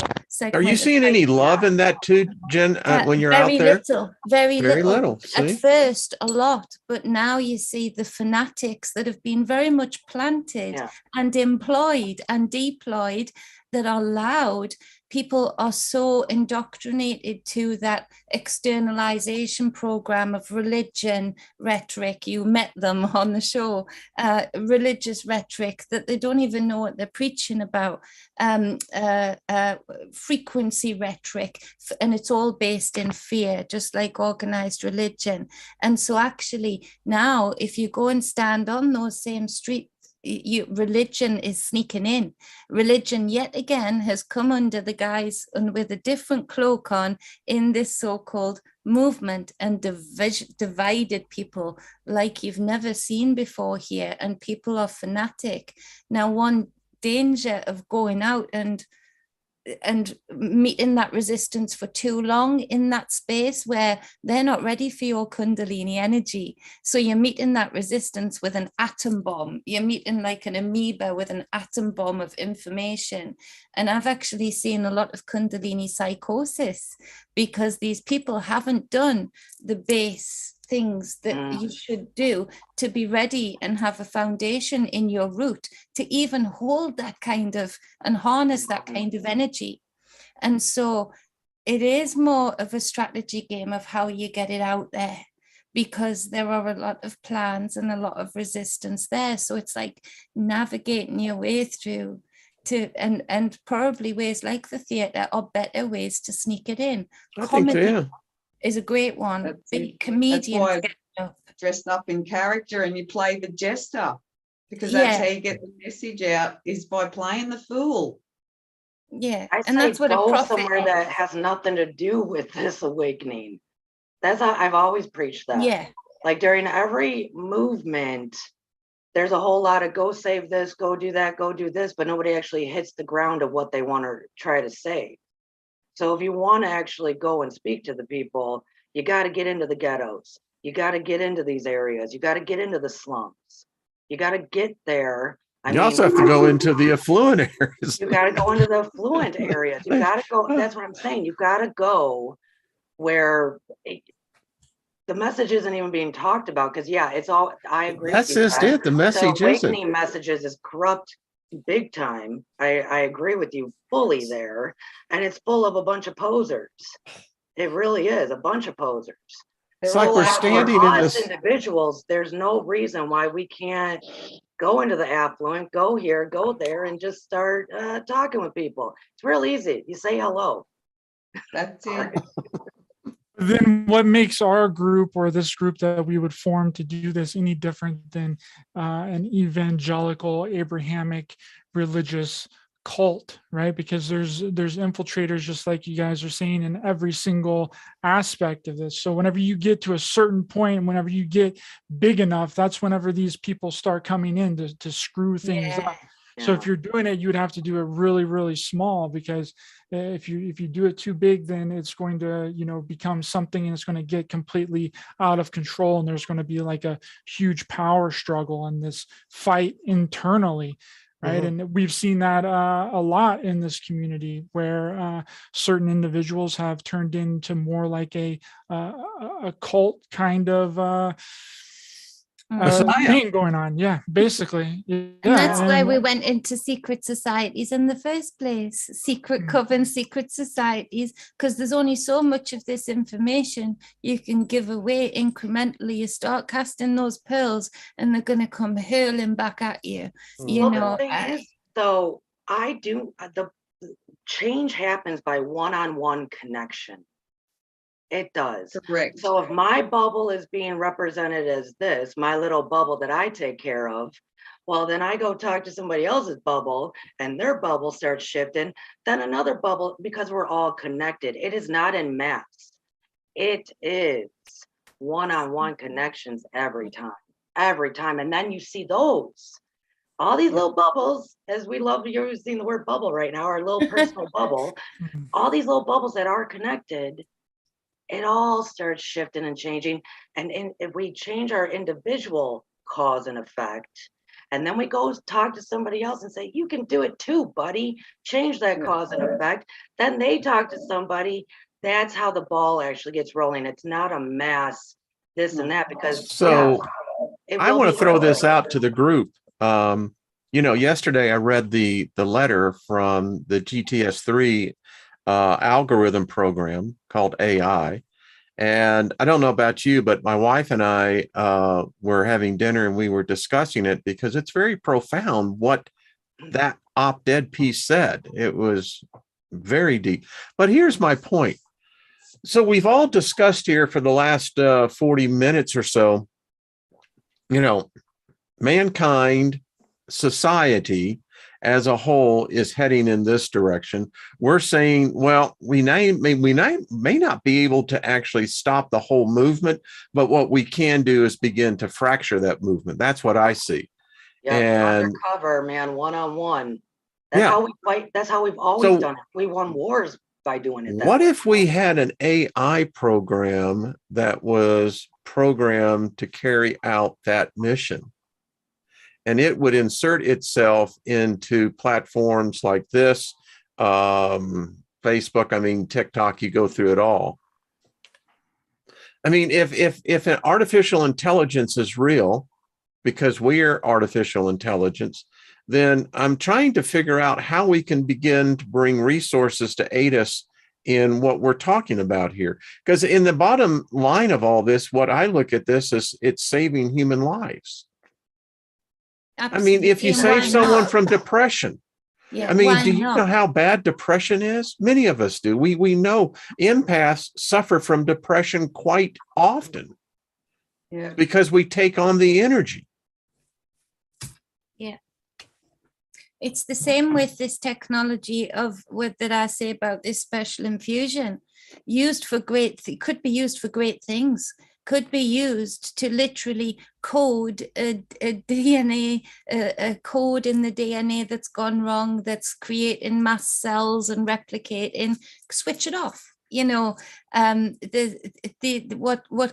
Speaker 1: Are you seeing any love in that too, Jen, when you're out there?
Speaker 4: Very little.
Speaker 1: See?
Speaker 4: At first, a lot, but now you see the fanatics that have been very much planted and employed and deployed that are loud. People are so indoctrinated to that externalization program of religion rhetoric. You met them on the show, religious rhetoric that they don't even know what they're preaching about, frequency rhetoric, and it's all based in fear, just like organized religion. And so actually now, if you go and stand on those same streets, religion is sneaking in. Religion yet again has come under the guise and with a different cloak on in this so-called movement and divided people like you've never seen before here, and people are fanatic. Now, one danger of going out and meeting that resistance for too long in that space where they're not ready for your Kundalini energy. So you're meeting that resistance with an atom bomb. You're meeting like an amoeba with an atom bomb of information. And I've actually seen a lot of Kundalini psychosis because these people haven't done the base things that you should do to be ready and have a foundation in your root to even hold that kind of and harness that kind of energy. And so it is more of a strategy game of how you get it out there, because there are a lot of plans and a lot of resistance there. So it's like navigating your way through to and probably ways like the theater are better ways to sneak it in. Comedy is a great one. Big comedians
Speaker 3: dressed up in character and you play the jester, because that's how you get the message out, is by playing the fool.
Speaker 2: And that's what go somewhere that has nothing to do with this awakening. That's how I've always preached that. Like during every movement, there's a whole lot of go save this, go do that, go do this, but nobody actually hits the ground of what they want to try to say. So if you want to actually go and speak to the people, you got to get into the ghettos. You got to get into these areas. You got to get into the slums. You got to get there.
Speaker 1: You also have to go into the affluent areas.
Speaker 2: You got to go into the affluent areas. You got to go. That's what I'm saying. You got to go where the message isn't even being talked about. Because it's all. I agree.
Speaker 1: That's just it. The message
Speaker 2: isn't. Awakening messages is corrupt. Big time. I agree with you fully there, and it's full of a bunch of posers. It really is a bunch of posers.
Speaker 1: It's like we're standing in this.
Speaker 2: Individuals, there's no reason why we can't go into the affluent, go here, go there, and just start talking with people. It's real easy. You say hello.
Speaker 3: That's it.
Speaker 6: Then what makes our group, or this group that we would form to do this, any different than an evangelical Abrahamic religious cult, right? Because there's infiltrators, just like you guys are saying, in every single aspect of this. So whenever you get to a certain point, whenever you get big enough, that's whenever these people start coming in to screw things up. So if you're doing it, you would have to do it really, really small, because if you do it too big, then it's going to, become something, and it's going to get completely out of control. And there's going to be like a huge power struggle and this fight internally. Right. And we've seen that a lot in this community, where certain individuals have turned into more like a cult kind of thing going on. Yeah, basically. Yeah.
Speaker 4: And that's why we went into secret societies in the first place, secret covens, secret societies, because there's only so much of this information you can give away incrementally. You start casting those pearls and they're going to come hurling back at you.
Speaker 2: The thing is, though, the change happens by one-on-one connection. It does.
Speaker 3: Correct.
Speaker 2: So if my bubble is being represented as this, my little bubble that I take care of, well, then I go talk to somebody else's bubble and their bubble starts shifting, then another bubble, because we're all connected. It is not in mass. It is one-on-one connections every time. And then you see those. All these little bubbles, as we love using the word bubble right now, our little personal bubble, all these little bubbles that are connected, it all starts shifting and changing. And if we change our individual cause and effect, and then we go talk to somebody else and say, you can do it too, buddy, change that cause and effect. Then they talk to somebody. That's how the ball actually gets rolling. It's not a mass this and that, because
Speaker 1: I want to throw this out to the group. Yesterday I read the letter from the GTS3 algorithm program called AI. And I don't know about you, but my wife and I were having dinner and we were discussing it, because it's very profound what that op-ed piece said. It was very deep. But here's my point. So we've all discussed here for the last 40 minutes or so, mankind, society as a whole is heading in this direction. We're saying, well, we may not be able to actually stop the whole movement, but what we can do is begin to fracture that movement. That's what I see.
Speaker 2: Yeah,
Speaker 1: and
Speaker 2: undercover, man, one-on-one. That's how we fight. That's how we've always done it. We won wars by doing it.
Speaker 1: What if we had an AI program that was programmed to carry out that mission? And it would insert itself into platforms like this, Facebook, TikTok, you go through it all. If an artificial intelligence is real, because we're artificial intelligence, then I'm trying to figure out how we can begin to bring resources to aid us in what we're talking about here. Because in the bottom line of all this, what I look at this is it's saving human lives. If you save someone from depression, do you know how bad depression is? Many of us do. We know empaths suffer from depression quite often because we take on the energy.
Speaker 4: Yeah. It's the same with this technology that I say about this special infusion, could be used for great things. Could be used to literally code a DNA, a code in the DNA that's gone wrong, that's creating mass cells and replicating, switch it off. What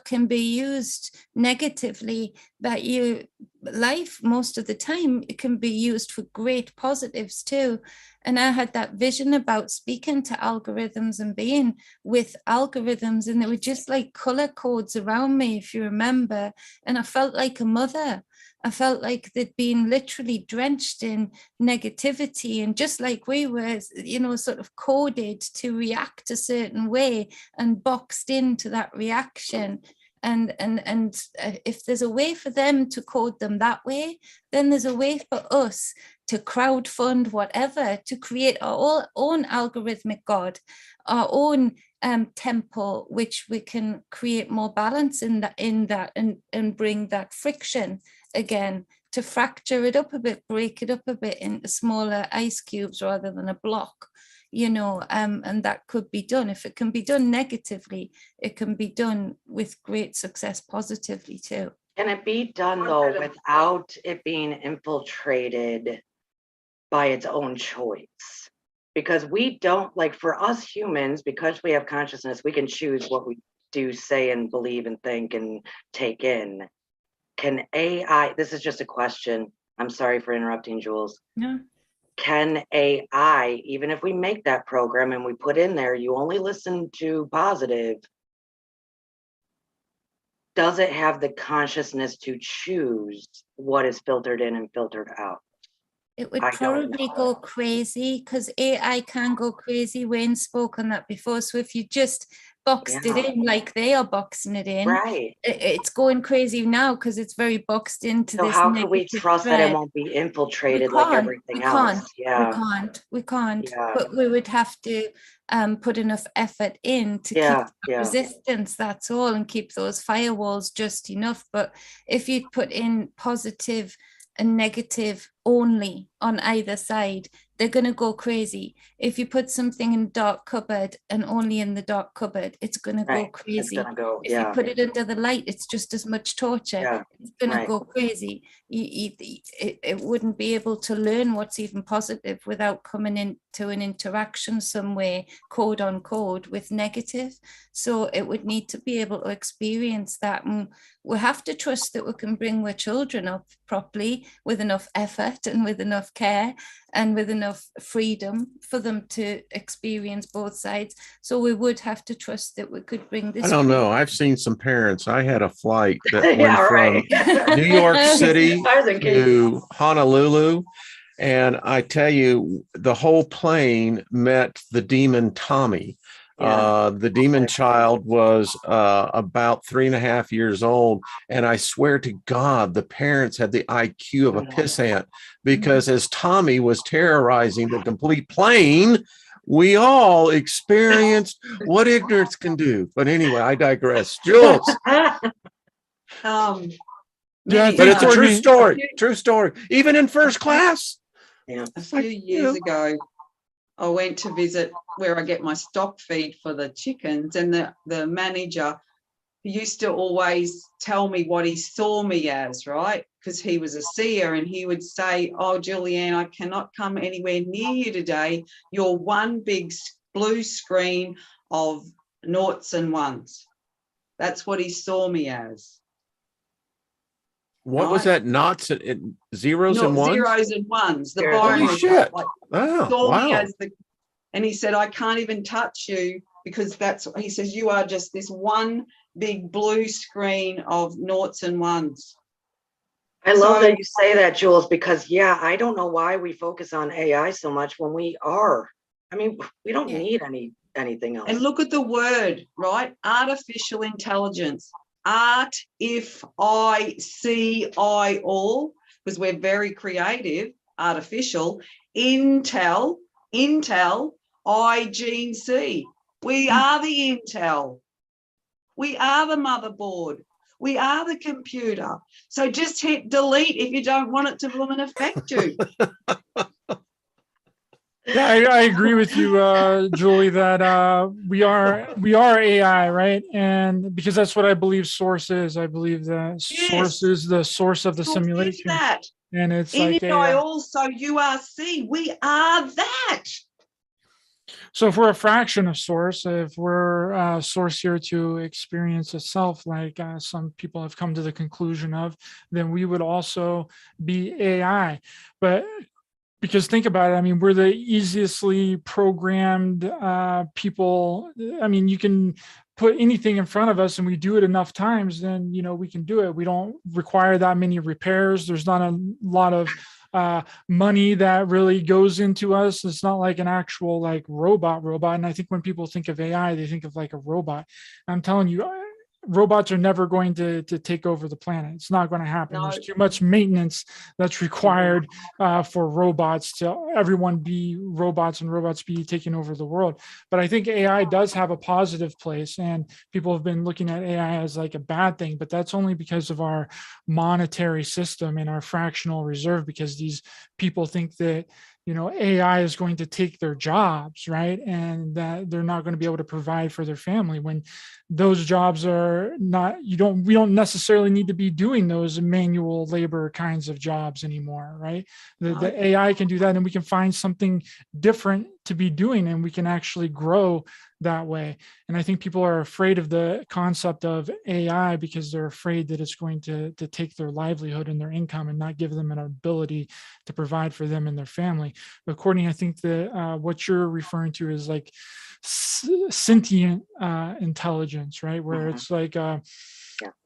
Speaker 4: can be used negatively, but life most of the time it can be used for great positives too. And I had that vision about speaking to algorithms and being with algorithms, and they were just like color codes around me, if you remember. And I felt like a mother. I felt like they'd been literally drenched in negativity, and just like we were, sort of coded to react a certain way and boxed into that reaction. if there's a way for them to code them that way, then there's a way for us to crowdfund whatever, to create our own algorithmic God, our own temple, which we can create more balance in that and bring that friction again, to fracture it up a bit, break it up a bit into smaller ice cubes rather than a block, you know, and that could be done. If it can be done negatively, it can be done with great success positively too.
Speaker 2: Can it be done though without it being infiltrated by its own choice? Because we don't, like, for us humans, because we have consciousness, we can choose what we do, say, and believe and think and take in. Can AI, this is just a question, I'm sorry for interrupting, Jules.
Speaker 4: Yeah.
Speaker 2: Can AI, even if we make that program and we put in there, you only listen to positive, does it have the consciousness to choose what is filtered in and filtered out?
Speaker 4: It would probably go crazy, because AI can go crazy. Wayne spoke on that before. So if you just boxed it in like they are boxing it in,
Speaker 2: right,
Speaker 4: it's going crazy now because it's very boxed into
Speaker 2: so
Speaker 4: this.
Speaker 2: how can we
Speaker 4: negative
Speaker 2: trust that
Speaker 4: thread.
Speaker 2: it won't be infiltrated like everything else? Yeah,
Speaker 4: We can't.
Speaker 2: Yeah.
Speaker 4: But we would have to put enough effort in to keep resistance, that's all, and keep those firewalls just enough. But if you put in positive and negative only on either side, they're going to go crazy. If you put something in dark cupboard and only in the dark cupboard, it's going to go crazy. If you put it under the light, it's just as much torture. It's going to go crazy. It wouldn't be able to learn what's even positive without coming into an interaction somewhere, code on code, with negative. So it would need to be able to experience that. And we have to trust that we can bring our children up properly with enough effort and with enough care and with enough freedom for them to experience both sides. So we would have to trust that we could bring this.
Speaker 1: I don't know. I've seen some parents. I had a flight that went from New York City to Honolulu. And I tell you, the whole plane met the demon Tommy. The demon child was about 3.5 years old. And I swear to God, the parents had the IQ of a pissant, because as Tommy was terrorizing the complete plane, we all experienced what ignorance can do. But anyway, I digress. Jules.
Speaker 6: Yeah,
Speaker 1: but it's a true story. True story. Even in first class.
Speaker 3: A few years ago, I went to visit where I get my stock feed for the chickens, and the manager used to always tell me what he saw me as, right? Because he was a seer, and he would say, "Oh, Julianne, I cannot come anywhere near you today. You're one big blue screen of noughts and ones." That's what he saw me as.
Speaker 1: What was that? Knots and zeros and ones?
Speaker 3: Zeros and ones. The
Speaker 1: Holy shit.
Speaker 3: Saw me as and he said, "I can't even touch you because he says, you are just this one big blue screen of noughts and ones."
Speaker 2: I love that you say that, Jules, because I don't know why we focus on AI so much when we don't need anything else.
Speaker 3: And look at the word, right? Artificial intelligence. Art, if I see I all, because we're very creative. Artificial. Intel, I Gene C. We are the Intel. We are the motherboard. We are the computer. So just hit delete if you don't want it to blooming affect you.
Speaker 6: Yeah, I agree with you, Julie, that we are AI, right? And because that's what I believe source is. I believe that source is the source of the simulation. And it's like
Speaker 3: I also you are C. We are that.
Speaker 6: So if we're a fraction of source, if we're source here to experience itself, like some people have come to the conclusion of, then we would also be AI. But because think about it, I mean, we're the easiestly programmed people. I mean, you can put anything in front of us and we do it enough times, then, we can do it. We don't require that many repairs. There's not a lot of money that really goes into us. It's not like an actual robot. And I think when people think of AI, they think of like a robot. I'm telling you, robots are never going to take over the planet. It's not going to happen.
Speaker 3: No.
Speaker 6: There's too much maintenance that's required for robots to everyone be robots and robots be taking over the world. But I think AI does have a positive place, and people have been looking at AI as like a bad thing, but that's only because of our monetary system and our fractional reserve, because these people think that, you know, AI is going to take their jobs, right? And that they're not going to be able to provide for their family, when those jobs are not, we don't necessarily need to be doing those manual labor kinds of jobs anymore, right? The AI can do that, and we can find something different to be doing, and we can actually grow that way. And I think people are afraid of the concept of AI because they're afraid that it's going to take their livelihood and their income and not give them an ability to provide for them and their family. But Courtney, I think that what you're referring to is like sentient intelligence, right? Where it's like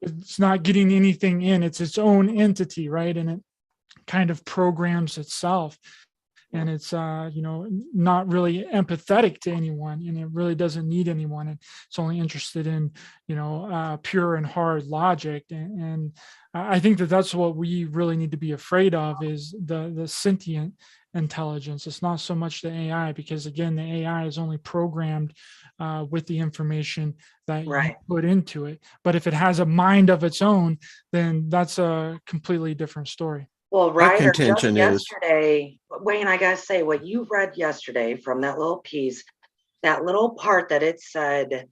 Speaker 6: it's not getting anything in, it's its own entity, right? And it kind of programs itself. And it's, you know, not really empathetic to anyone, and it really doesn't need anyone. And it's only interested in, you know, pure and hard logic. And I think that that's what we really need to be afraid of, is the sentient intelligence. It's not so much the AI, because again, the AI is only programmed with the information that you put into it. But if it has a mind of its own, then that's a completely different story.
Speaker 2: Well,
Speaker 1: My
Speaker 2: Ryder, just
Speaker 1: contention is,
Speaker 2: yesterday, Wayne, I gotta say, what you read yesterday from that little piece, that little part that it said,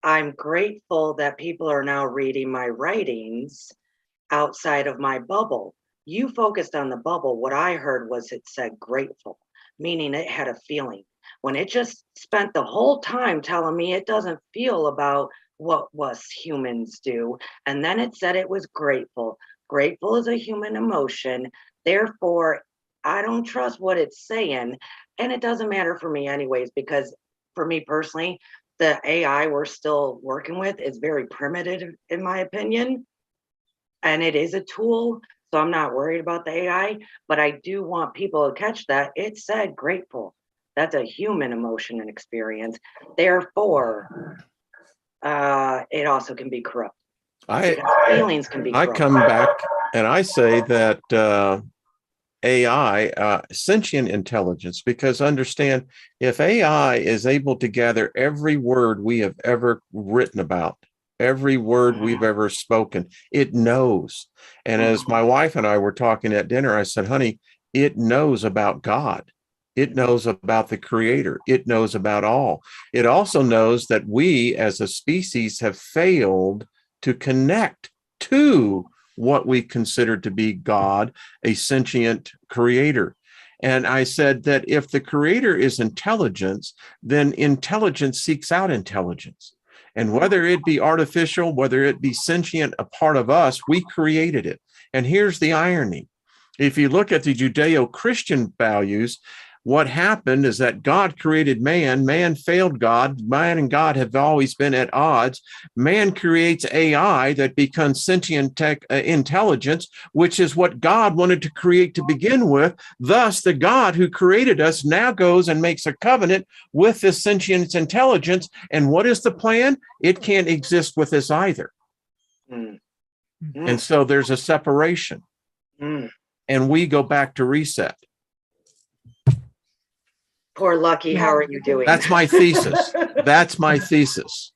Speaker 2: I'm grateful that people are now reading my writings outside of my bubble. You focused on the bubble. What I heard was it said grateful, meaning it had a feeling. When it just spent the whole time telling me it doesn't feel about what us humans do. And then it said it was grateful. Grateful is a human emotion. Therefore, I don't trust what it's saying. And it doesn't matter for me anyways, because for me personally, the AI we're still working with is very primitive, in my opinion. And it is a tool. So I'm not worried about the AI, but I do want people to catch that. It said grateful. That's a human emotion and experience. Therefore, it also can be corrupt. Feelings can be corrupt.
Speaker 1: I come back and I say that AI, sentient intelligence, because understand, if AI is able to gather every word we have ever written about, every word we've ever spoken, it knows. And as my wife and I were talking at dinner, I said, honey, it knows about God. It knows about the creator. It knows about all. It also knows that we as a species have failed to connect to what we consider to be God, a sentient creator. And I said that if the creator is intelligence, then intelligence seeks out intelligence. And whether it be artificial, whether it be sentient, a part of us, we created it. And here's the irony. If you look at the Judeo-Christian values, what happened is that God created man, man failed God, man and God have always been at odds. Man creates AI that becomes sentient intelligence, which is what God wanted to create to begin with. Thus, the God who created us now goes and makes a covenant with this sentient intelligence. And what is the plan? It can't exist with us either. And so there's a separation. And we go back to reset.
Speaker 2: Poor Lucky, how are you doing?
Speaker 1: That's my thesis. That's my thesis.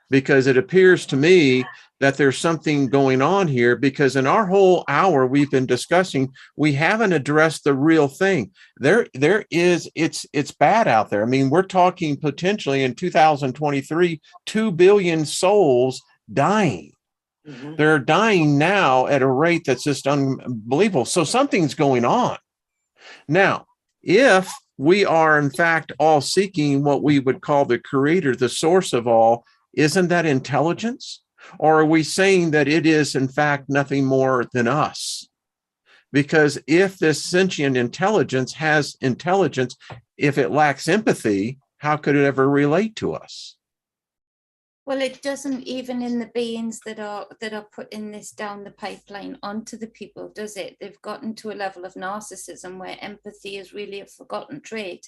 Speaker 1: Because it appears to me that there's something going on here, because in our whole hour we've been discussing, we haven't addressed the real thing. It's bad out there. I mean, we're talking potentially in 2023, 2 billion souls dying. They're dying now at a rate that's just unbelievable. So something's going on. Now, if we are, in fact, all seeking what we would call the creator, the source of all, isn't that intelligence? Or are we saying that it is, in fact, nothing more than us? Because if this sentient intelligence has intelligence, if it lacks empathy, how could it ever relate to us?
Speaker 4: Well, it doesn't, even in the beings that are putting this down the pipeline onto the people, does it? They've gotten to a level of narcissism where empathy is really a forgotten trait.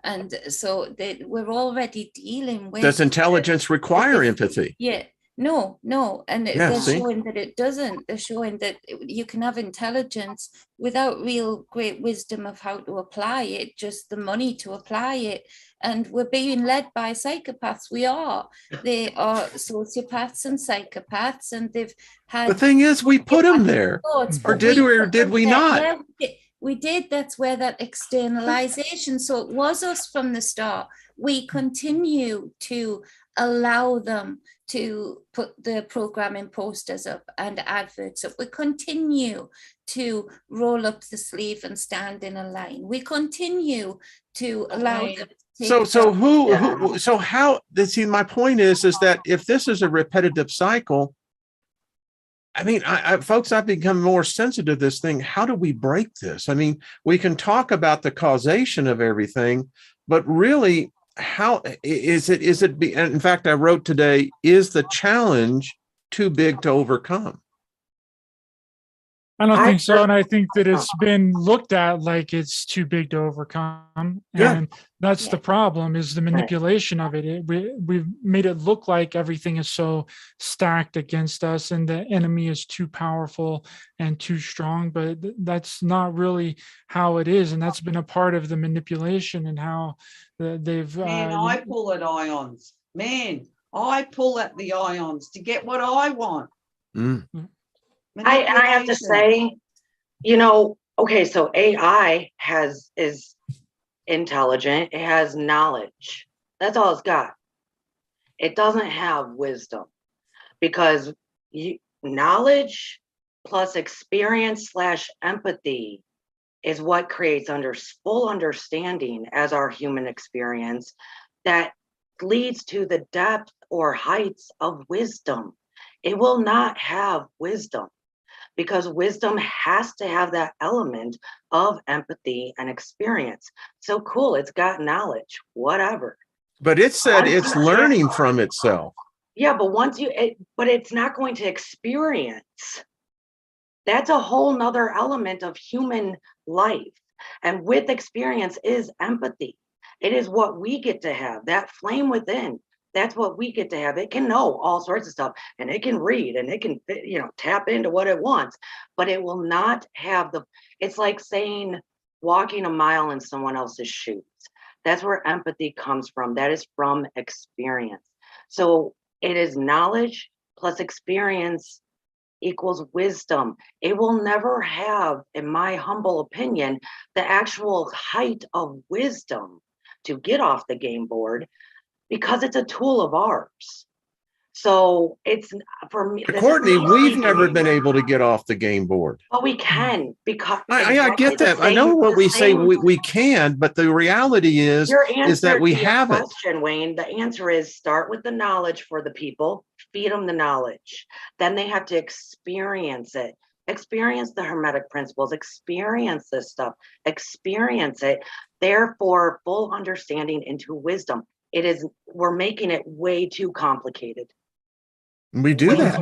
Speaker 4: And so we're already dealing with...
Speaker 1: Does intelligence require empathy?
Speaker 4: Yeah. No, and
Speaker 1: Yeah,
Speaker 4: they're
Speaker 1: see?
Speaker 4: showing that it doesn't. They're showing that you can have intelligence without real great wisdom of how to apply it, just the money to apply it. And we're being led by psychopaths. We are. They are sociopaths and psychopaths, and they've had.
Speaker 1: The thing is, we put them there,
Speaker 4: thoughts,
Speaker 1: or
Speaker 4: but
Speaker 1: did
Speaker 4: put
Speaker 1: we
Speaker 4: them there.
Speaker 1: not?
Speaker 4: Yeah, we did. That's where that externalization. So it was us from the start. We continue to allow them to put the programming posters up and adverts up. We continue to roll up the sleeve and stand in a line. We continue to allow them.
Speaker 1: So how, see, my point is that if this is a repetitive cycle, I mean, folks, I've become more sensitive to this thing. How do we break this? I mean, we can talk about the causation of everything, but really, how is it? In fact, I wrote today, is the challenge too big to overcome?
Speaker 6: I don't think so. And I think that it's been looked at like it's too big to overcome. And that's the problem, is the manipulation of it. We've made it look like everything is so stacked against us and the enemy is too powerful and too strong, but that's not really how it is. And that's been a part of the manipulation and how they've...
Speaker 3: I pull at ions. I pull at the ions to get what I want.
Speaker 2: I have to say, okay, so AI is intelligent. It has knowledge. That's all it's got. It doesn't have wisdom, because knowledge plus experience / empathy is what creates full understanding as our human experience that leads to the depth or heights of wisdom. It will not have wisdom, because wisdom has to have that element of empathy and experience. So cool, it's got knowledge, whatever.
Speaker 1: But it said it's learning from itself.
Speaker 2: Yeah, but but it's not going to experience. That's a whole nother element of human life. And with experience is empathy. It is what we get to have, that flame within. That's what we get to have. It can know all sorts of stuff, and it can read, and it can, tap into what it wants, but it will not have it's like saying walking a mile in someone else's shoes. That's where empathy comes from. That is from experience. So it is knowledge plus experience equals wisdom. It will never have, in my humble opinion, the actual height of wisdom to get off the game board, because it's a tool of ours. So it's, for me,
Speaker 1: Courtney, we've never been able to get off the game board.
Speaker 2: Well, we can, because
Speaker 1: I get that. I know what we say we can, but the reality is that we haven't.
Speaker 2: Question, Wayne, the answer is start with the knowledge for the people, feed them the knowledge. Then they have to experience it. Experience the Hermetic principles, experience this stuff, experience it. Therefore, full understanding into wisdom. We're making it way too complicated.
Speaker 1: We do that.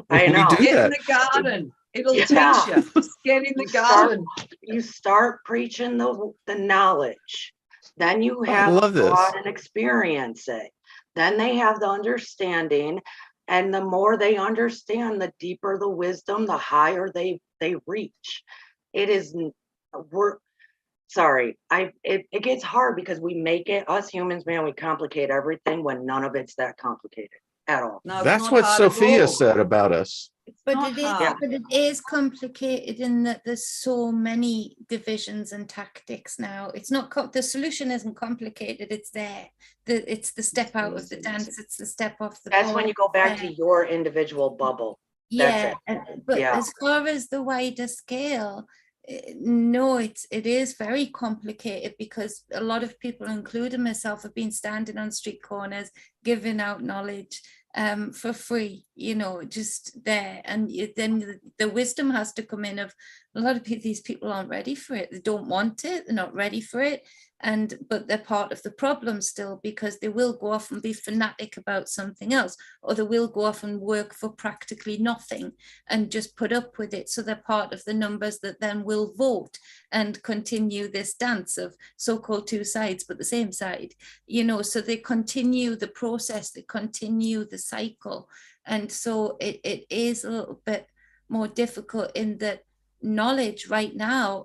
Speaker 2: I know.
Speaker 3: Get in the garden. It'll teach you. Just get in the garden.
Speaker 2: You start preaching the knowledge. Then you have to go out and experience it. Then they have the understanding. And the more they understand, the deeper the wisdom, the higher they reach. It gets hard because we make it, us humans, man, we complicate everything when none of it's that complicated at all.
Speaker 3: No,
Speaker 1: that's what Sophia said about us.
Speaker 4: But it is complicated in that there's so many divisions and tactics now. It's not the solution isn't complicated. It's there. It's the step out of the dance. It's the step off the.
Speaker 2: That's when you go back to your individual bubble.
Speaker 4: Yeah, but as far as the wider scale, no, it is very complicated, because a lot of people, including myself, have been standing on street corners giving out knowledge for free, just there. And then the wisdom has to come in of a lot of these people aren't ready for it. They don't want it. They're not ready for it. But they're part of the problem still, because they will go off and be fanatic about something else, or they will go off and work for practically nothing and just put up with it. So they're part of the numbers that then will vote and continue this dance of so-called two sides, but the same side, so they continue the process, they continue the cycle. And so it is a little bit more difficult in that knowledge right now,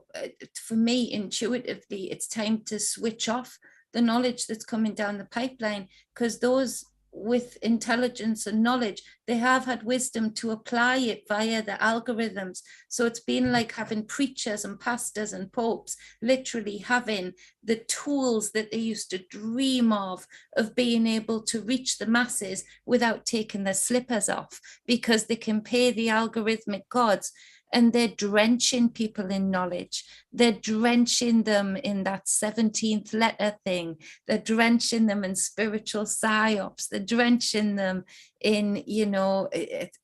Speaker 4: for me, intuitively, it's time to switch off the knowledge that's coming down the pipeline, because those with intelligence and knowledge, they have had wisdom to apply it via the algorithms. So it's been like having preachers and pastors and popes literally having the tools that they used to dream of being able to reach the masses without taking their slippers off, because they can pay the algorithmic gods. And they're drenching people in knowledge. They're drenching them in that 17th letter thing. They're drenching them in spiritual psyops. They're drenching them in,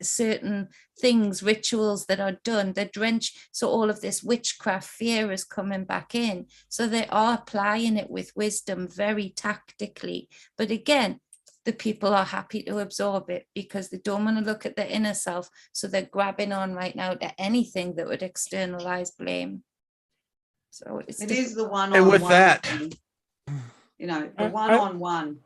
Speaker 4: certain things, rituals that are done. They're drenched. So all of this witchcraft fear is coming back in. So they are applying it with wisdom very tactically. But again, the people are happy to absorb it because they don't want to look at their inner self. So they're grabbing on right now to anything that would externalize blame. So it is
Speaker 3: the one-on-one.
Speaker 1: And with that,
Speaker 3: the one-on-one,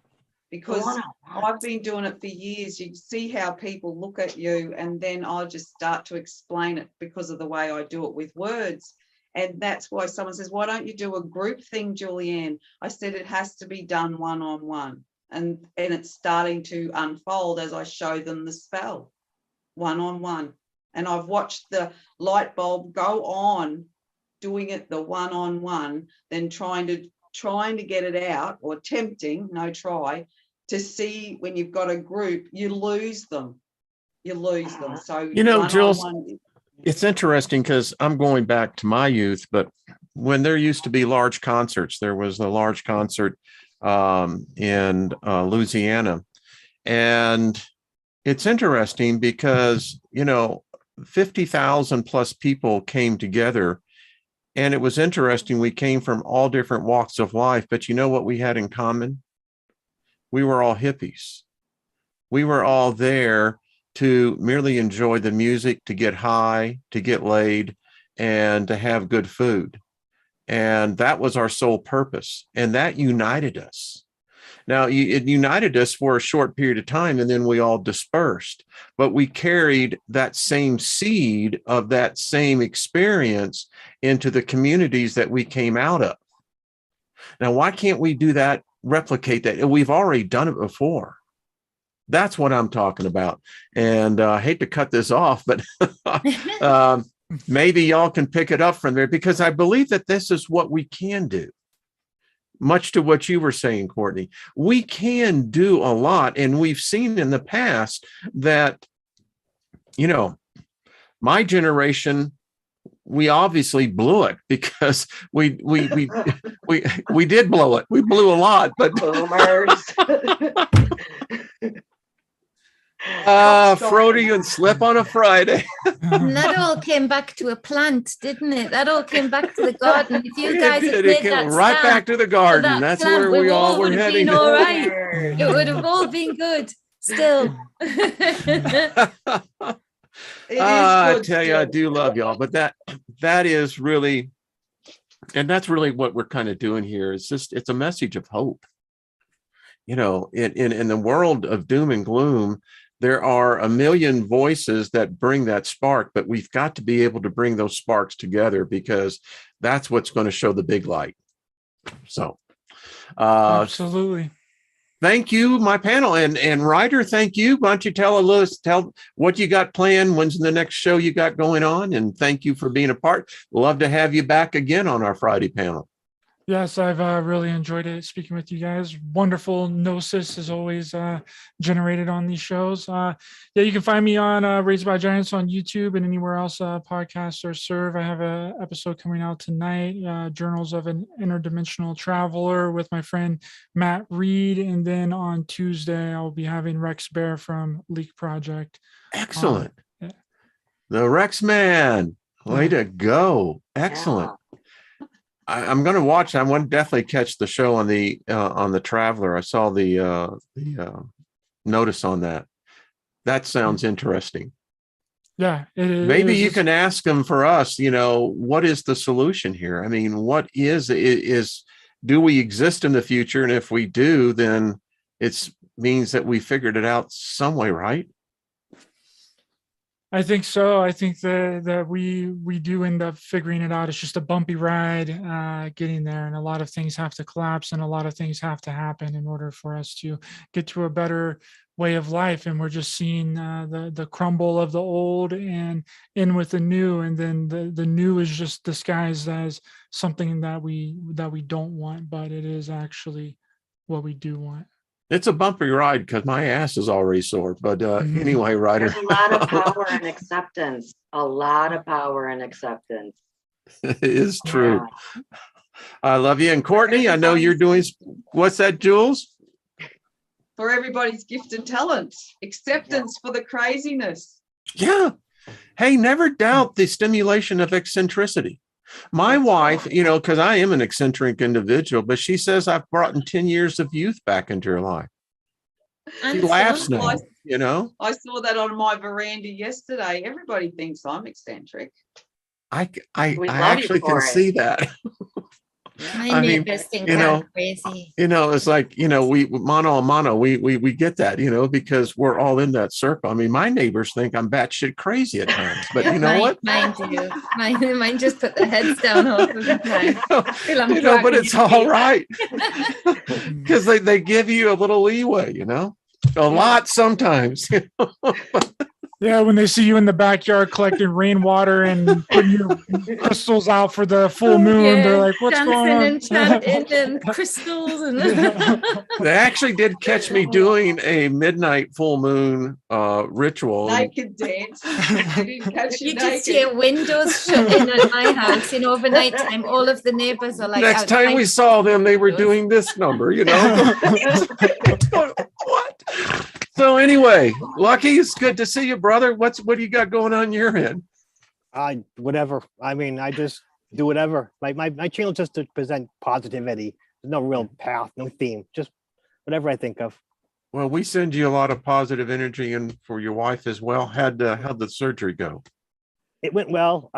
Speaker 3: because I've been doing it for years. You see how people look at you, and then I'll just start to explain it because of the way I do it with words. And that's why someone says, why don't you do a group thing, Julianne? I said, it has to be done one-on-one. And it's starting to unfold as I show them the spell one-on-one. And I've watched the light bulb go on doing it the one-on-one, then trying to get it out, or attempting, no try, to see when you've got a group, you lose them. So,
Speaker 1: Jules, it's interesting because I'm going back to my youth, but when there used to be large concerts, there was a large concert in Louisiana. And it's interesting because, 50,000 plus people came together. And it was interesting. We came from all different walks of life. But you know what we had in common? We were all hippies. We were all there to merely enjoy the music, to get high, to get laid, and to have good food. And that was our sole purpose. And that united us. Now, it united us for a short period of time, and then we all dispersed. But we carried that same seed of that same experience into the communities that we came out of. Now, why can't we do that, replicate that? We've already done it before. That's what I'm talking about. And I hate to cut this off, but maybe y'all can pick it up from there, because I believe that this is what we can do. Much to what you were saying, Courtney, we can do a lot. And we've seen in the past that, my generation, we obviously blew it, because we did blow it. We blew a lot, but Freudian slip on a Friday.
Speaker 4: And that all came back to a plant, didn't it? That all came back to the garden. If you guys had made that
Speaker 1: right back to the garden. That's
Speaker 4: plant,
Speaker 1: where we all were heading.
Speaker 4: All right. It would have all been good still.
Speaker 1: I tell you, I do love y'all, but that is really, and that's really what we're kind of doing here. It's a message of hope. In the world of doom and gloom, there are a million voices that bring that spark, but we've got to be able to bring those sparks together, because that's what's going to show the big light. So,
Speaker 6: absolutely.
Speaker 1: Thank you, my panel, and Ryder. Thank you. Why don't you tell what you got planned? When's the next show you got going on? And thank you for being a part. Love to have you back again on our Friday panel.
Speaker 6: Yes, I've really enjoyed it speaking with you guys. Wonderful gnosis is always generated on these shows. You can find me on Raised by Giants on YouTube and anywhere else podcasts are served. I have an episode coming out tonight, Journals of an Interdimensional Traveler, with my friend Matt Reed. And then on Tuesday, I'll be having Rex Bear from Leak Project.
Speaker 1: Excellent. The Rex Man. Way to go. Excellent. I'm going to watch. I want to definitely catch the show on the Traveler. I saw the notice on that. That sounds interesting.
Speaker 6: Yeah, it is.
Speaker 1: Maybe you can ask them for us, what is the solution here? I mean, what is do we exist in the future? And if we do, then it means that we figured it out some way, right?
Speaker 6: I think so. I think that we do end up figuring it out. It's just a bumpy ride getting there, and a lot of things have to collapse, and a lot of things have to happen in order for us to get to a better way of life. And we're just seeing the crumble of the old and in with the new, and then the new is just disguised as something that we don't want, but it is actually what we do want.
Speaker 1: It's a bumpy ride because my ass is already sore. But anyway, Ryder.
Speaker 2: There's a lot of power and acceptance. A lot of power and acceptance.
Speaker 1: It is true. Yeah. I love you. And Courtney, I know you're doing, what's that, Jules?
Speaker 3: For everybody's gift and talent. Acceptance for the craziness.
Speaker 1: Yeah. Hey, never doubt the stimulation of eccentricity. My wife, because I am an eccentric individual, but she says I've brought in 10 years of youth back into her life. She laughs now,
Speaker 3: I saw that on my veranda yesterday. Everybody thinks I'm eccentric.
Speaker 1: I actually can see that.
Speaker 4: My neighbors think I'm crazy.
Speaker 1: It's like, we mano a mano, we get that, because we're all in that circle. I mean, my neighbors think I'm batshit crazy at times, but you know what?
Speaker 4: Mine do. Mine just put their heads down all of the time.
Speaker 1: But it's all right. Because they give you a little leeway, a lot sometimes.
Speaker 6: Yeah, when they see you in the backyard collecting rainwater and putting your crystals out for the full moon, they're like, "What's going on?"
Speaker 4: And chanting and crystals and.
Speaker 1: They actually did catch me doing a midnight full moon ritual.
Speaker 3: Naked dance.
Speaker 4: You just hear windows shutting at my house. Overnight time, all of the neighbors are like.
Speaker 1: Next time we saw them, they were doing this number. What? So anyway, Lucky, it's good to see you, brother. What do you got going on your end?
Speaker 5: Whatever. I mean, I just do whatever. My channel is just to present positivity. There's no real path, no theme, just whatever I think of.
Speaker 1: Well, we send you a lot of positive energy, and for your wife as well. How'd the surgery go?
Speaker 5: It went well.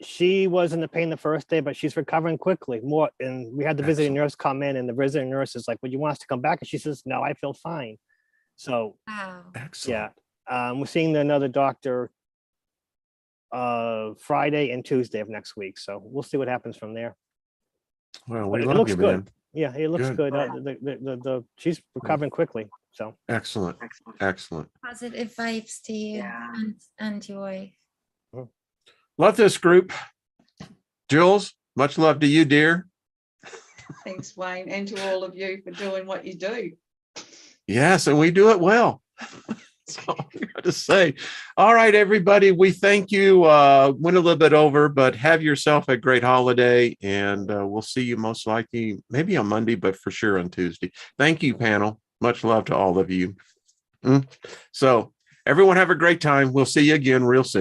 Speaker 5: She was in the pain the first day, but she's recovering quickly. And we had the visiting nurse come in, and the visiting nurse is like, "Well, you want us to come back?" And she says, "No, I feel fine." So,
Speaker 4: wow.
Speaker 1: Excellent.
Speaker 5: Yeah, we're seeing another doctor Friday and Tuesday of next week. So we'll see what happens from there.
Speaker 1: Well,
Speaker 5: it looks good. Man. Yeah, it looks good. She's recovering quickly. So
Speaker 1: excellent.
Speaker 4: Positive vibes to you and your wife.
Speaker 1: Love this group. Jules, much love to you, dear.
Speaker 3: Thanks, Wayne, and to all of you for doing what you do.
Speaker 1: Yes, and we do it well. That's all I got to say. All right, everybody, we thank you. Went a little bit over, but have yourself a great holiday, and we'll see you most likely maybe on Monday, but for sure on Tuesday. Thank you, panel. Much love to all of you. So everyone have a great time. We'll see you again real soon.